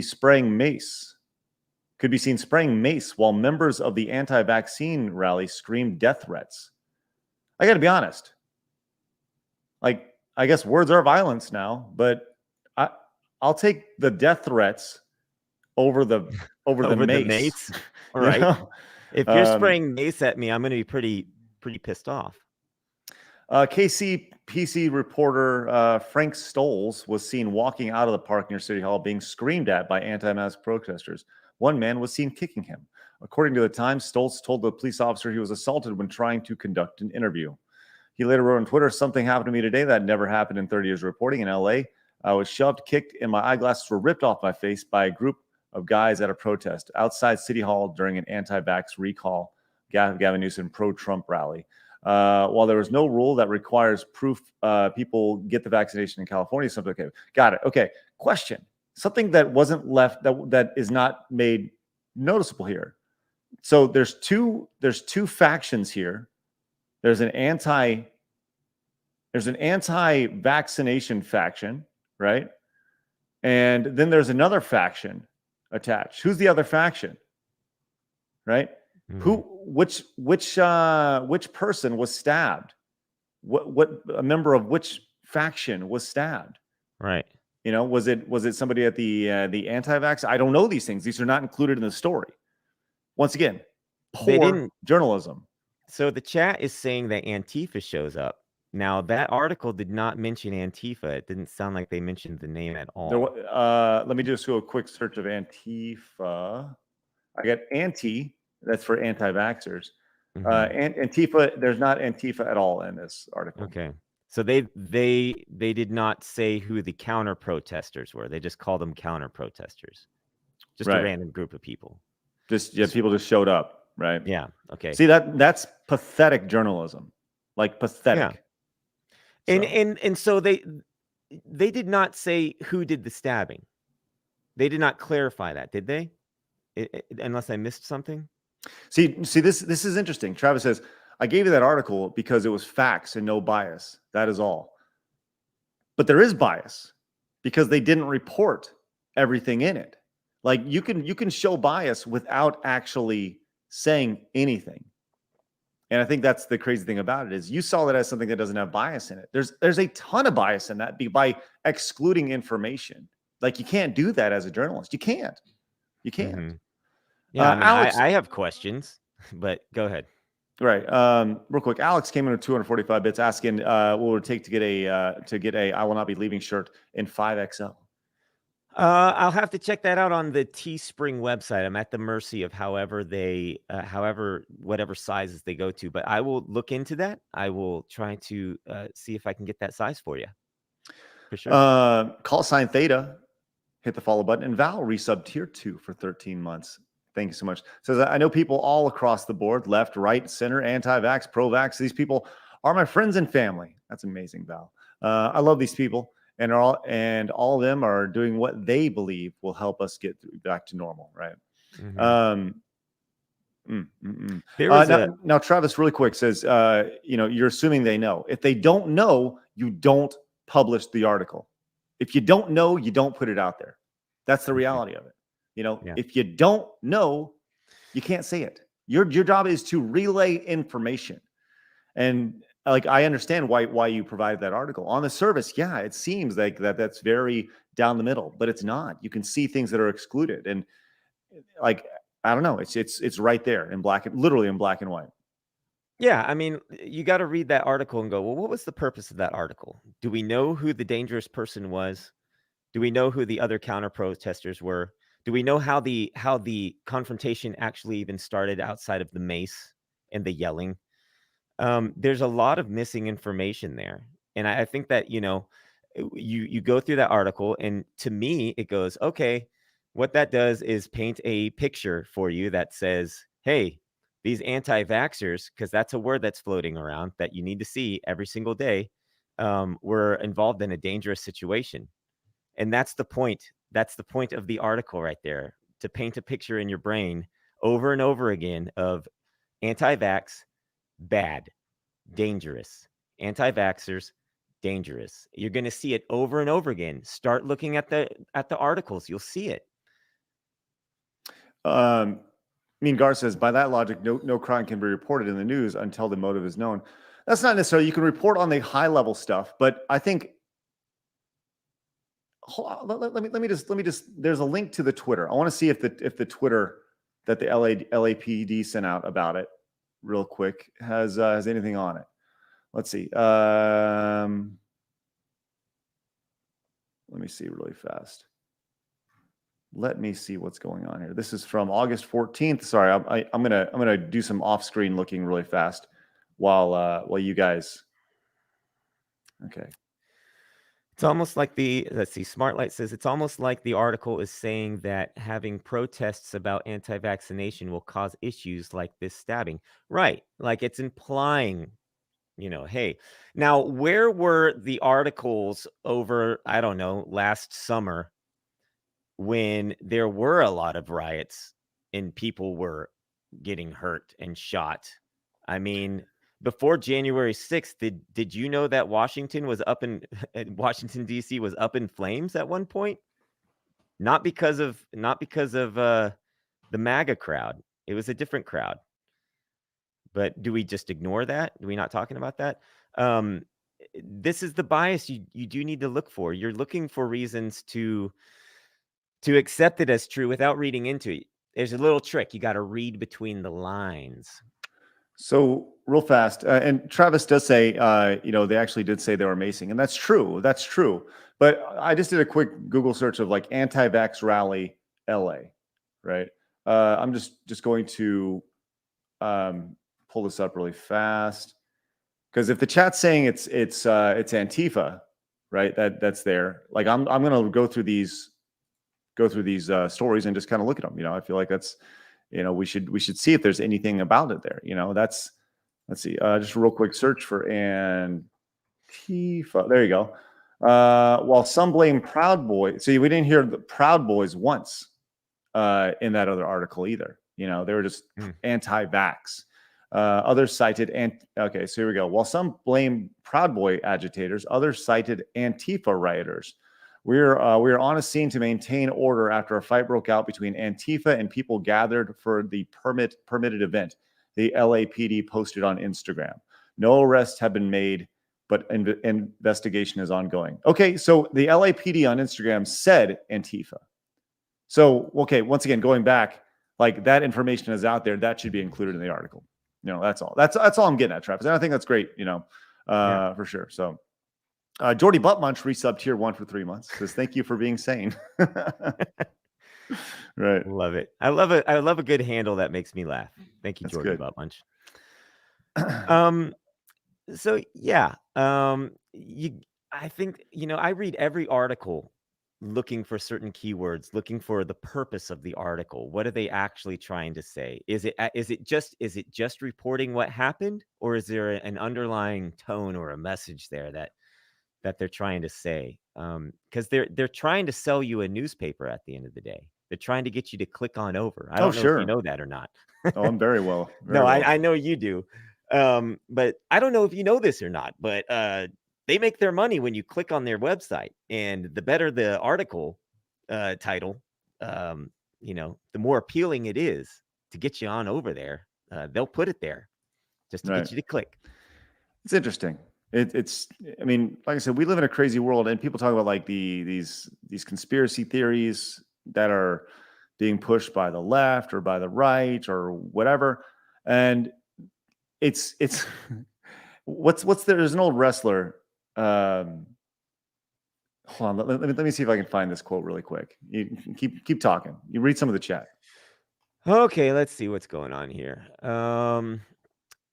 spraying mace. Could be seen spraying mace while members of the anti-vaccine rally screamed death threats. I got to be honest. Like, I guess words are violence now, but I'll take the death threats over the Over the mace. mace? All You right. know? If you're spraying mace at me, I'm going to be pretty pissed off. KCPC reporter Frank Stoles was seen walking out of the park near City Hall being screamed at by anti-mask protesters. One man was seen kicking him. According to the Times, Stoltz told the police officer he was assaulted when trying to conduct an interview. He later wrote on Twitter, "Something happened to me today that never happened in 30 years of reporting in LA. I was shoved, kicked, and my eyeglasses were ripped off my face by a group of guys at a protest outside City Hall during an anti-vax recall Gavin Newsom pro-Trump rally. While there was no rule that requires proof people get the vaccination in California, something okay. Got it. Okay. Question. Something that wasn't left that is not made noticeable here. So there's two factions here. There's an anti-vaccination faction, right? And then there's another faction attached. Who's the other faction? Right? Mm-hmm. Which person was stabbed? What a member of which faction was stabbed? Right. You know, was it somebody at the anti-vax? I don't know these things. These are not included in the story. Once again, poor journalism. So the chat is saying that Antifa shows up. Now, that article did not mention Antifa. It didn't sound like they mentioned the name at all. Let me just do a quick search of Antifa. I got anti, that's for anti-vaxxers. And Antifa, there's not Antifa at all in this article. Okay. So they did not say who the counter protesters were. They just called them counter protesters. Just a random group of people. People just showed up, right? Yeah. Okay. See, that's pathetic journalism. Like pathetic. Yeah. And so they did not say who did the stabbing. They did not clarify that, did they? Unless I missed something. See, this is interesting. Travis says, I gave you that article because it was facts and no bias. That is all. But there is bias because they didn't report everything in it. Like you can show bias without actually saying anything. And I think that's the crazy thing about it is you saw that as something that doesn't have bias in it. There's a ton of bias in that by excluding information. Like you can't do that as a journalist. You can't. You can't. Mm-hmm. Yeah, I mean, Alex, I have questions, but go ahead. Right. Real quick, Alex came in with 245 bits asking what would it take to get a I will not be leaving shirt in 5XL. I'll have to check that out on the Teespring website. I'm at the mercy of whatever sizes they go to, but I will look into that. I will try to see if I can get that size for you. For sure. Call sign Theta, hit the follow button, and Val resubbed tier 2 for 13 months. Thank you so much. Says, I know people all across the board, left, right, center, anti-vax, pro-vax. These people are my friends and family. That's amazing, Val. I love these people, and all of them are doing what they believe will help us get back to normal, right? Mm-hmm. Now, Travis, really quick, says, you're assuming they know. If they don't know, you don't publish the article. If you don't know, you don't put it out there. That's the reality of it. If you don't know, you can't say it. Your job is to relay information. And like, I understand why you provided that article on the service. Yeah, it seems like that's very down the middle, but it's not. You can see things that are excluded. And like, I don't know, it's right there in literally in black and white. Yeah, I mean, you got to read that article and go, well, what was the purpose of that article? Do we know who the dangerous person was? Do we know who the other counter protesters were? Do we know how the confrontation actually even started outside of the mace and the yelling? There's a lot of missing information there. And I think that, you go through that article, and to me, it goes, okay, what that does is paint a picture for you that says, hey, these anti-vaxxers, because that's a word that's floating around that you need to see every single day, were involved in a dangerous situation. And that's the point. That's the point of the article right there, to paint a picture in your brain over and over again of anti-vax, bad, dangerous, anti-vaxxers, dangerous. You're going to see it over and over again. Start looking at the articles. You'll see it. Mean Gar says, by that logic, no crime can be reported in the news until the motive is known. That's not necessarily. You can report on the high level stuff, but I think hold on, let me just. There's a link to the Twitter. I want to see if the Twitter that the LAPD sent out about it, real quick, has anything on it. Let's see. Let me see really fast. Let me see what's going on here. This is from August 14th. Sorry, I'm gonna do some off-screen looking really fast while you guys. Okay. It's almost like let's see, Smartlight says it's almost like the article is saying that having protests about anti-vaccination will cause issues like this stabbing. Right. Like it's implying, hey, now where were the articles over, I don't know, last summer when there were a lot of riots and people were getting hurt and shot? I mean, before January 6th, did you know that Washington D.C. was up in flames at one point? Not because of the MAGA crowd. It was a different crowd. But do we just ignore that? Do we not talking about that? This is the bias you do need to look for. You're looking for reasons to accept it as true without reading into it. There's a little trick. You got to read between the lines. So real fast, and Travis does say, they actually did say they were macing, and that's true. That's true. But I just did a quick Google search of like anti-vax rally LA, right? I'm just going to pull this up really fast because if the chat's saying it's Antifa, right? That's there. Like I'm gonna go through these stories and just kind of look at them. I feel like that's. We should see if there's anything about it there. Let's see. Just a real quick search for Antifa. There you go. While some blame Proud Boys, see, we didn't hear the Proud Boys once in that other article either. They were just anti-vax. Others cited okay, so here we go. While some blame Proud Boy agitators, others cited Antifa rioters. We're on a scene to maintain order after a fight broke out between Antifa and people gathered for the permitted event. The LAPD posted on Instagram. No arrests have been made, but investigation is ongoing. Okay, so the LAPD on Instagram said Antifa. So, okay, once again, going back, like that information is out there. That should be included in the article. That's all. That's all I'm getting at, Travis. And I think that's great, for sure. So. Jordy Buttmunch resubbed tier 1 for 3 months. Says thank you for being sane. Right. Love it. I love it. I love a good handle that makes me laugh. Thank you, Jordy Buttmunch. So yeah. I think, I read every article looking for certain keywords, looking for the purpose of the article. What are they actually trying to say? Is it just reporting what happened, or is there an underlying tone or a message there that they're trying to say? Because they're trying to sell you a newspaper at the end of the day. They're trying to get you to click on over. I don't know if you know that or not. Oh, I'm very well. I know you do. But I don't know if you know this or not, but they make their money when you click on their website. And the better the article title, the more appealing it is to get you on over there. They'll put it there just to get you to click. It's interesting. I mean, like I said, we live in a crazy world, and people talk about like these conspiracy theories that are being pushed by the left or by the right or whatever. And it's there's an old wrestler. Hold on, let me see if I can find this quote really quick. You keep talking. You read some of the chat. Okay, let's see what's going on here.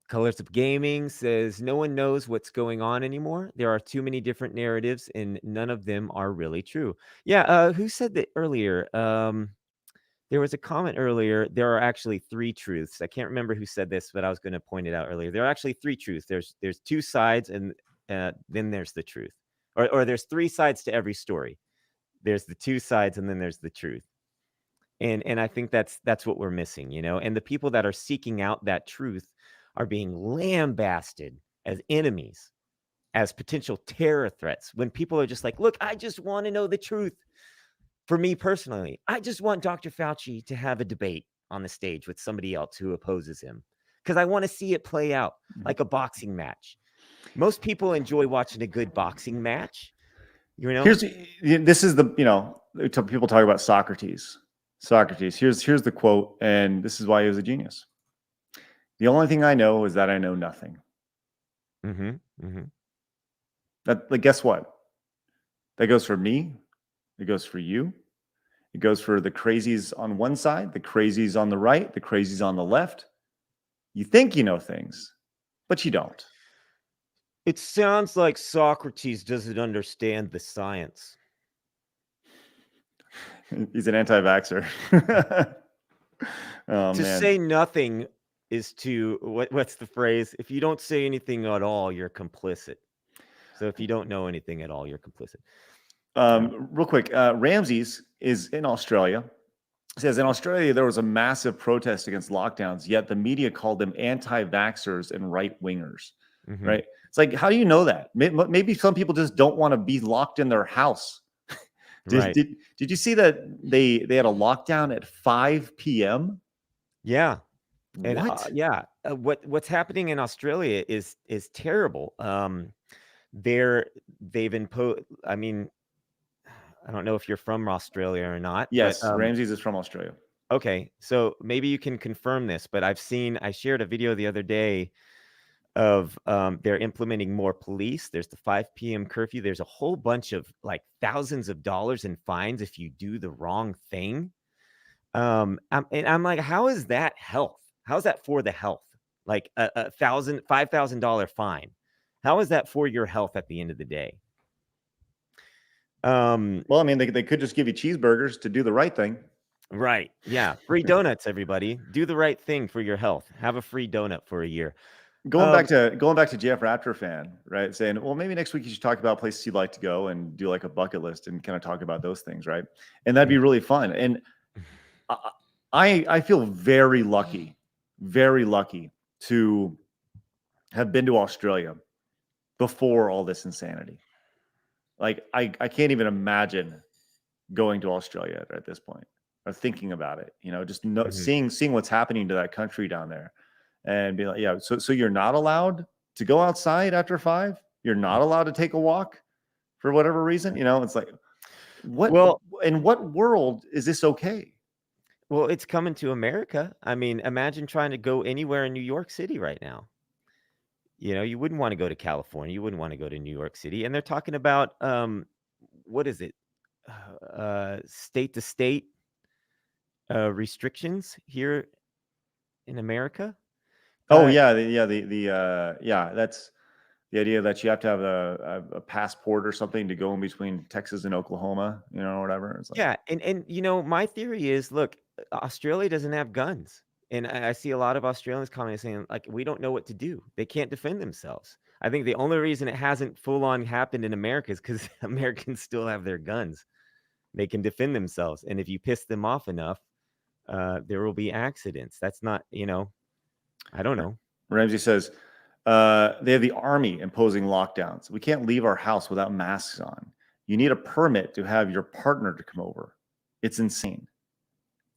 Colors of Gaming says, no one knows what's going on anymore. There are too many different narratives, and none of them are really true. Yeah, who said that earlier? There was a comment earlier. There are actually 3 truths. I can't remember who said this, but I was going to point it out earlier. There are actually 3 truths. There's 2 sides, and then there's the truth. Or there's 3 sides to every story. There's the 2 sides, and then there's the truth. And I think that's what we're missing, And the people that are seeking out that truth are being lambasted as enemies, as potential terror threats, when people are just like, look, I just want to know the truth. For me personally, I just want Dr. Fauci to have a debate on the stage with somebody else who opposes him, because I want to see it play out like a boxing match. Most people enjoy watching a good boxing match, You know? This is the, people talk about Socrates. Here's the quote, and this is why he was a genius. The only thing I know is that I know nothing. Mm-hmm. Mm-hmm. That, like, guess what? That goes for me. It goes for you. It goes for the crazies on one side, the crazies on the right, the crazies on the left. You think you know things, but you don't. It sounds like Socrates doesn't understand the science. He's an anti-vaxxer. Oh, To man. say nothing is to what's the phrase? If you don't say anything at all, you're complicit. So if you don't know anything at all, you're complicit. Real quick, Ramses is in Australia. It says in Australia there was a massive protest against lockdowns, yet the media called them anti-vaxxers and right-wingers. Mm-hmm. Right? It's like, how do you know that? Maybe some people just don't want to be locked in their house. Right. Did you see that they had a lockdown at 5 p.m.? Yeah. And What? what's happening in Australia is terrible. They've imposed. I mean, I don't know if you're from Australia or not, but Yes, Ramses is from Australia. okay. So maybe you can confirm this, but I shared a video the other day of they're implementing more police. There's the 5 p.m. curfew. There's a whole bunch of like thousands of dollars in fines if you do the wrong thing. And I'm like, how is that health? How's that for the health? Like a $5,000 fine. How is that for your health at the end of the day? Well, I mean, they could just give you cheeseburgers to do the right thing. Right. Yeah. Free donuts, everybody. Do the right thing for your health. Have a free donut for a year. Going back to Jeff Raptor fan, right? Saying, well, maybe next week you should talk about places you'd like to go and do like a bucket list and kind of talk about those things, right? And that'd be really fun. And I feel very lucky to have been to Australia before all this insanity. Like I can't even imagine going to Australia at this point or thinking about it. Just seeing what's happening to that country down there, and be like, yeah. So you're not allowed to go outside after 5. You're not allowed to take a walk for whatever reason. It's like, what? Well, in what world is this okay? Well, it's coming to America. I mean, imagine trying to go anywhere in New York City right now. You wouldn't want to go to California. You wouldn't want to go to New York City. And they're talking about what is it? State to state restrictions here in America. Oh yeah, that's the idea that you have to have a passport or something to go in between Texas and Oklahoma, or whatever. It's like, yeah, and my theory is, look, Australia doesn't have guns, and I see a lot of Australians commenting saying, like, we don't know what to do. They can't defend themselves. I think the only reason it hasn't full on happened in America is because Americans still have their guns. They can defend themselves, and if you piss them off enough, there will be accidents. That's not, I don't know. Ramsey says they have the army imposing lockdowns. We can't leave our house without masks on. You need a permit to have your partner to come over. It's insane.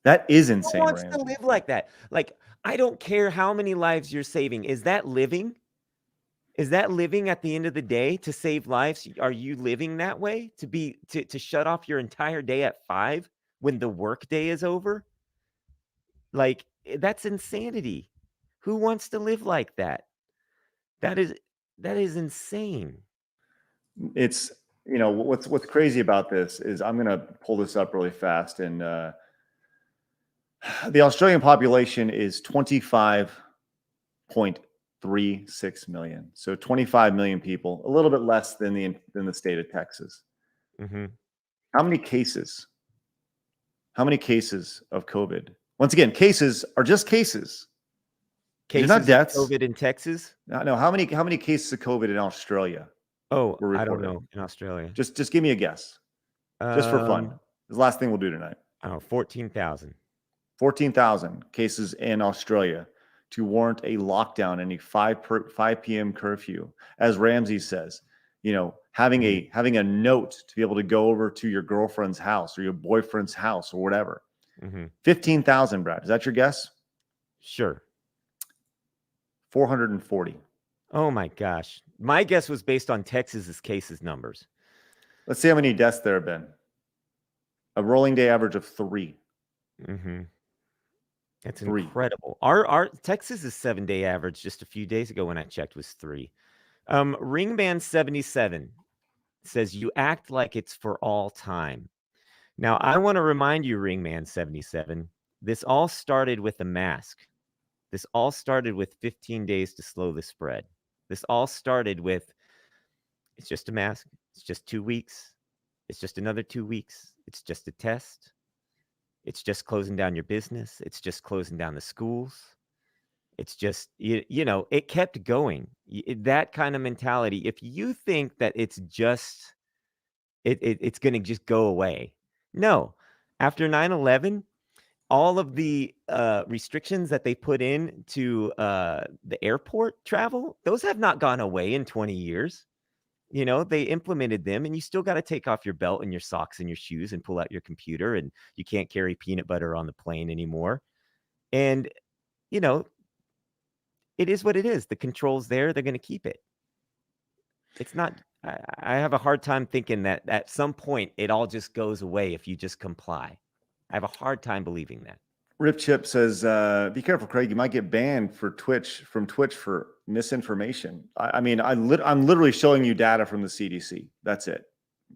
That is insane. Who wants to live like that? Like, I don't care how many lives you're saving. Is that living? Is that living at the end of the day to save lives? Are you living that way to shut off your entire day at 5 when the work day is over? Like, that's insanity. Who wants to live like that? That is insane. It's, what's crazy about this is, I'm going to pull this up really fast. And the Australian population is 25.36 million. So 25 million people, a little bit less than the state of Texas. Mm-hmm. How many cases of COVID? Once again, cases are just cases. Cases not deaths. of COVID in Texas? No. How many cases of COVID in Australia? Oh, I don't know. In Australia. Just give me a guess. Just for fun. This is the last thing we'll do tonight. 14,000. 14,000 cases in Australia to warrant a lockdown and a 5 p.m. curfew. As Ramsey says, having a note to be able to go over to your girlfriend's house or your boyfriend's house or whatever. 15,000, Brad. Is that your guess? Sure. 440. Oh my gosh. My guess was based on Texas's cases numbers. Let's see how many deaths there have been. A rolling day average of 3. Mm-hmm. That's 3. incredible. Our Texas's 7-day average just a few days ago when I checked was 3. Ringman 77 says you act like it's for all time. Now I want to remind you, Ringman 77, this all started with a mask. This all started with 15 days to slow the spread. This all started with it's just a mask. It's just 2 weeks. It's just another 2 weeks. It's just a test. It's just closing down your business. It's just closing down the schools. It's just, you know, it kept going. That kind of mentality. If you think that it's just, it's going to just go away. No. After 9/11, all of the restrictions that they put in to the airport travel, those have not gone away in 20 years. You know, they implemented them, and you still got to take off your belt and your socks and your shoes and pull out your computer, and you can't carry peanut butter on the plane anymore. And, you know, it is what it is. The control's there. They're going to keep it. It's not, I have a hard time thinking that at some point it all just goes away if you just comply. I have a hard time believing that. Rip Chip says, "Be careful, Craig. You might get banned from Twitch for misinformation." I'm literally showing you data from the CDC. That's it.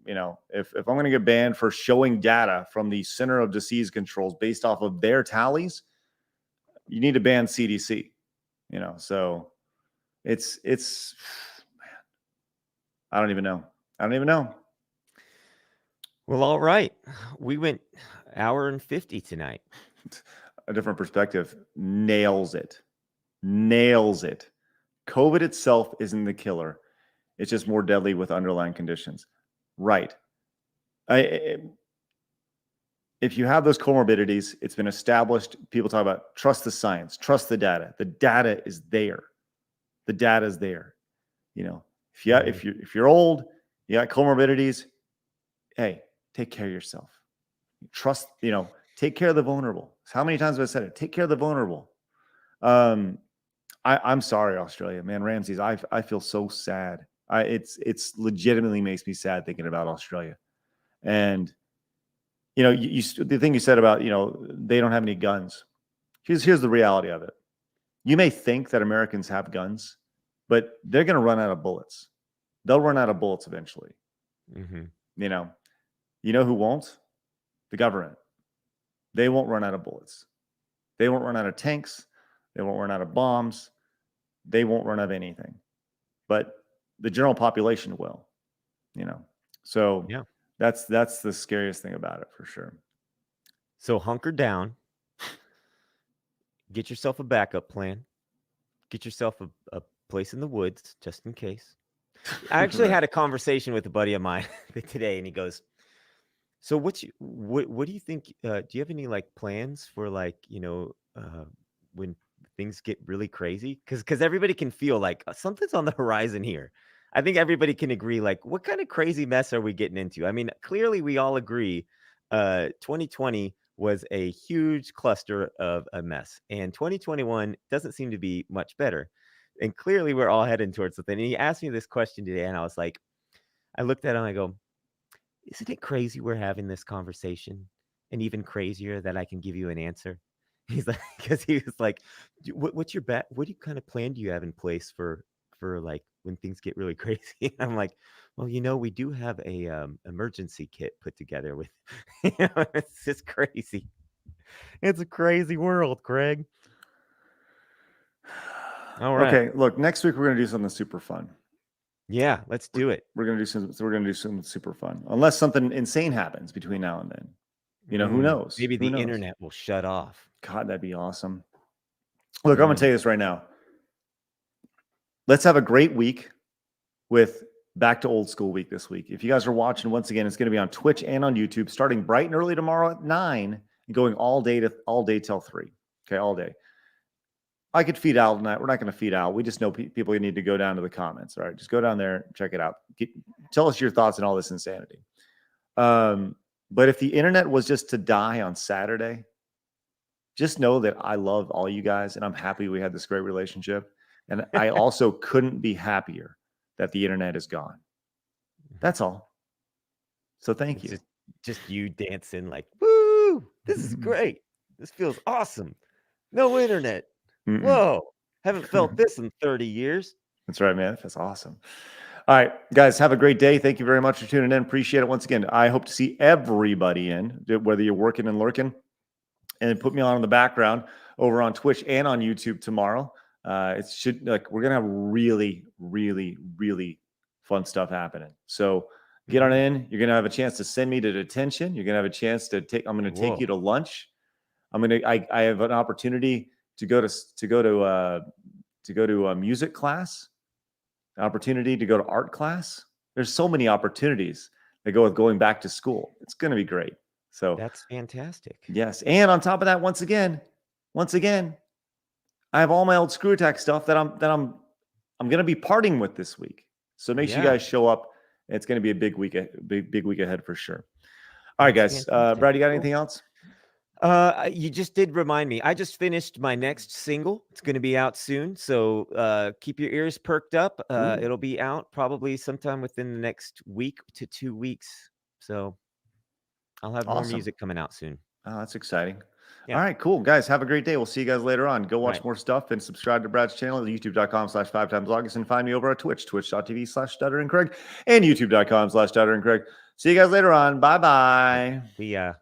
You know, if I'm going to get banned for showing data from the Center of Disease Controls based off of their tallies, you need to ban CDC. You know, so it's man, I don't even know. Well, all right. We went hour and 50 tonight. A different perspective nails it. COVID itself isn't the killer. It's just more deadly with underlying conditions. Right. If you have those comorbidities, it's been established. People talk about trust the science, trust the data. The data is there. You know, if you're old, you got comorbidities, hey, take care of yourself. Trust, you know, take care of the vulnerable. How many times have I said it? Take care of the vulnerable. I'm sorry, Australia, man. Ramses, I feel so sad. It's legitimately makes me sad thinking about Australia. And you know, the thing you said about, you know, they don't have any guns. Here's the reality of it. You may think that Americans have guns, but they're going to run out of bullets. They'll run out of bullets eventually. Mm-hmm. You know who won't? The government. They won't run out of bullets. They won't run out of tanks. They won't run out of bombs. They won't run out of anything. But the general population will, you know. So yeah, that's the scariest thing about it for sure. So hunker down. Get yourself a backup plan. Get yourself a place in the woods just in case. I actually had a conversation with a buddy of mine today, and he goes, "So what do you think? Do you have any like plans for like, you know, when things get really crazy? Because everybody can feel like something's on the horizon here. I think everybody can agree. Like, what kind of crazy mess are we getting into? I mean, clearly we all agree. 2020 was a huge cluster of a mess, and 2021 doesn't seem to be much better. And clearly we're all heading towards something. And he asked me this question today, and I was like, I looked at him, I go, isn't it crazy we're having this conversation? And even crazier that I can give you an answer. He's like, because he was like, what's your bet? What kind of plan do you have in place for like when things get really crazy? I'm like, well, you know, we do have a emergency kit put together with, you know, it's just crazy. It's a crazy world, Craig. All right. Okay, look, next week we're going to do something super fun. Yeah, let's do it. We're going to do something super fun. Unless something insane happens between now and then. You know, who knows? Maybe Who the knows? internet will shut off. God, that'd be awesome. Look, I'm going to tell you this right now. Let's have a great week with Back to Old School Week this week. If you guys are watching, once again, it's going to be on Twitch and on YouTube starting bright and early tomorrow at 9 and going all day till 3. Okay, all day. I could feed Al tonight. We're not going to feed Al. We just know people need to go down to the comments. All right, just go down there, check it out. Tell us your thoughts on all this insanity. But if the internet was just to die on Saturday, just know that I love all you guys, and I'm happy we had this great relationship. And I also couldn't be happier that the internet is gone. That's all. So thank It's you. just you dancing like, woo, this is great. This feels awesome. No internet. Whoa. Haven't felt this in 30 years. That's right, man. That's awesome. All right, guys, have a great day. Thank you very much for tuning in. Appreciate it once again. I hope to see everybody in, whether you're working and lurking, and put me on in the background over on Twitch and on YouTube tomorrow. It should we're gonna have really, really, really fun stuff happening. So get on in. You're gonna have a chance to send me to detention. You're gonna have a chance to take. I'm gonna take you to lunch. I have an opportunity to go to a music class. An opportunity to go to art class. There's so many opportunities that go with going back to school. It's going to be great. So that's fantastic. Yes, and on top of that, once again, I have all my old Screw Attack stuff that I'm going to be parting with this week. So make sure you guys show up. It's going to be a big week ahead for sure. All right, guys. Brad, you got anything else? You just did remind me. I just finished my next single. It's going to be out soon. So keep your ears perked up. It'll be out probably sometime within the next week to 2 weeks. So I'll have more music coming out soon. Oh, that's exciting. Yeah. All right, cool. Guys, have a great day. We'll see you guys later on. Go watch more stuff and subscribe to Brad's channel at youtube.com/5timesaugust and find me over at Twitch, twitch.tv/stutteringcraig and youtube.com/stutteringcraig. See you guys later on. Bye-bye. See ya.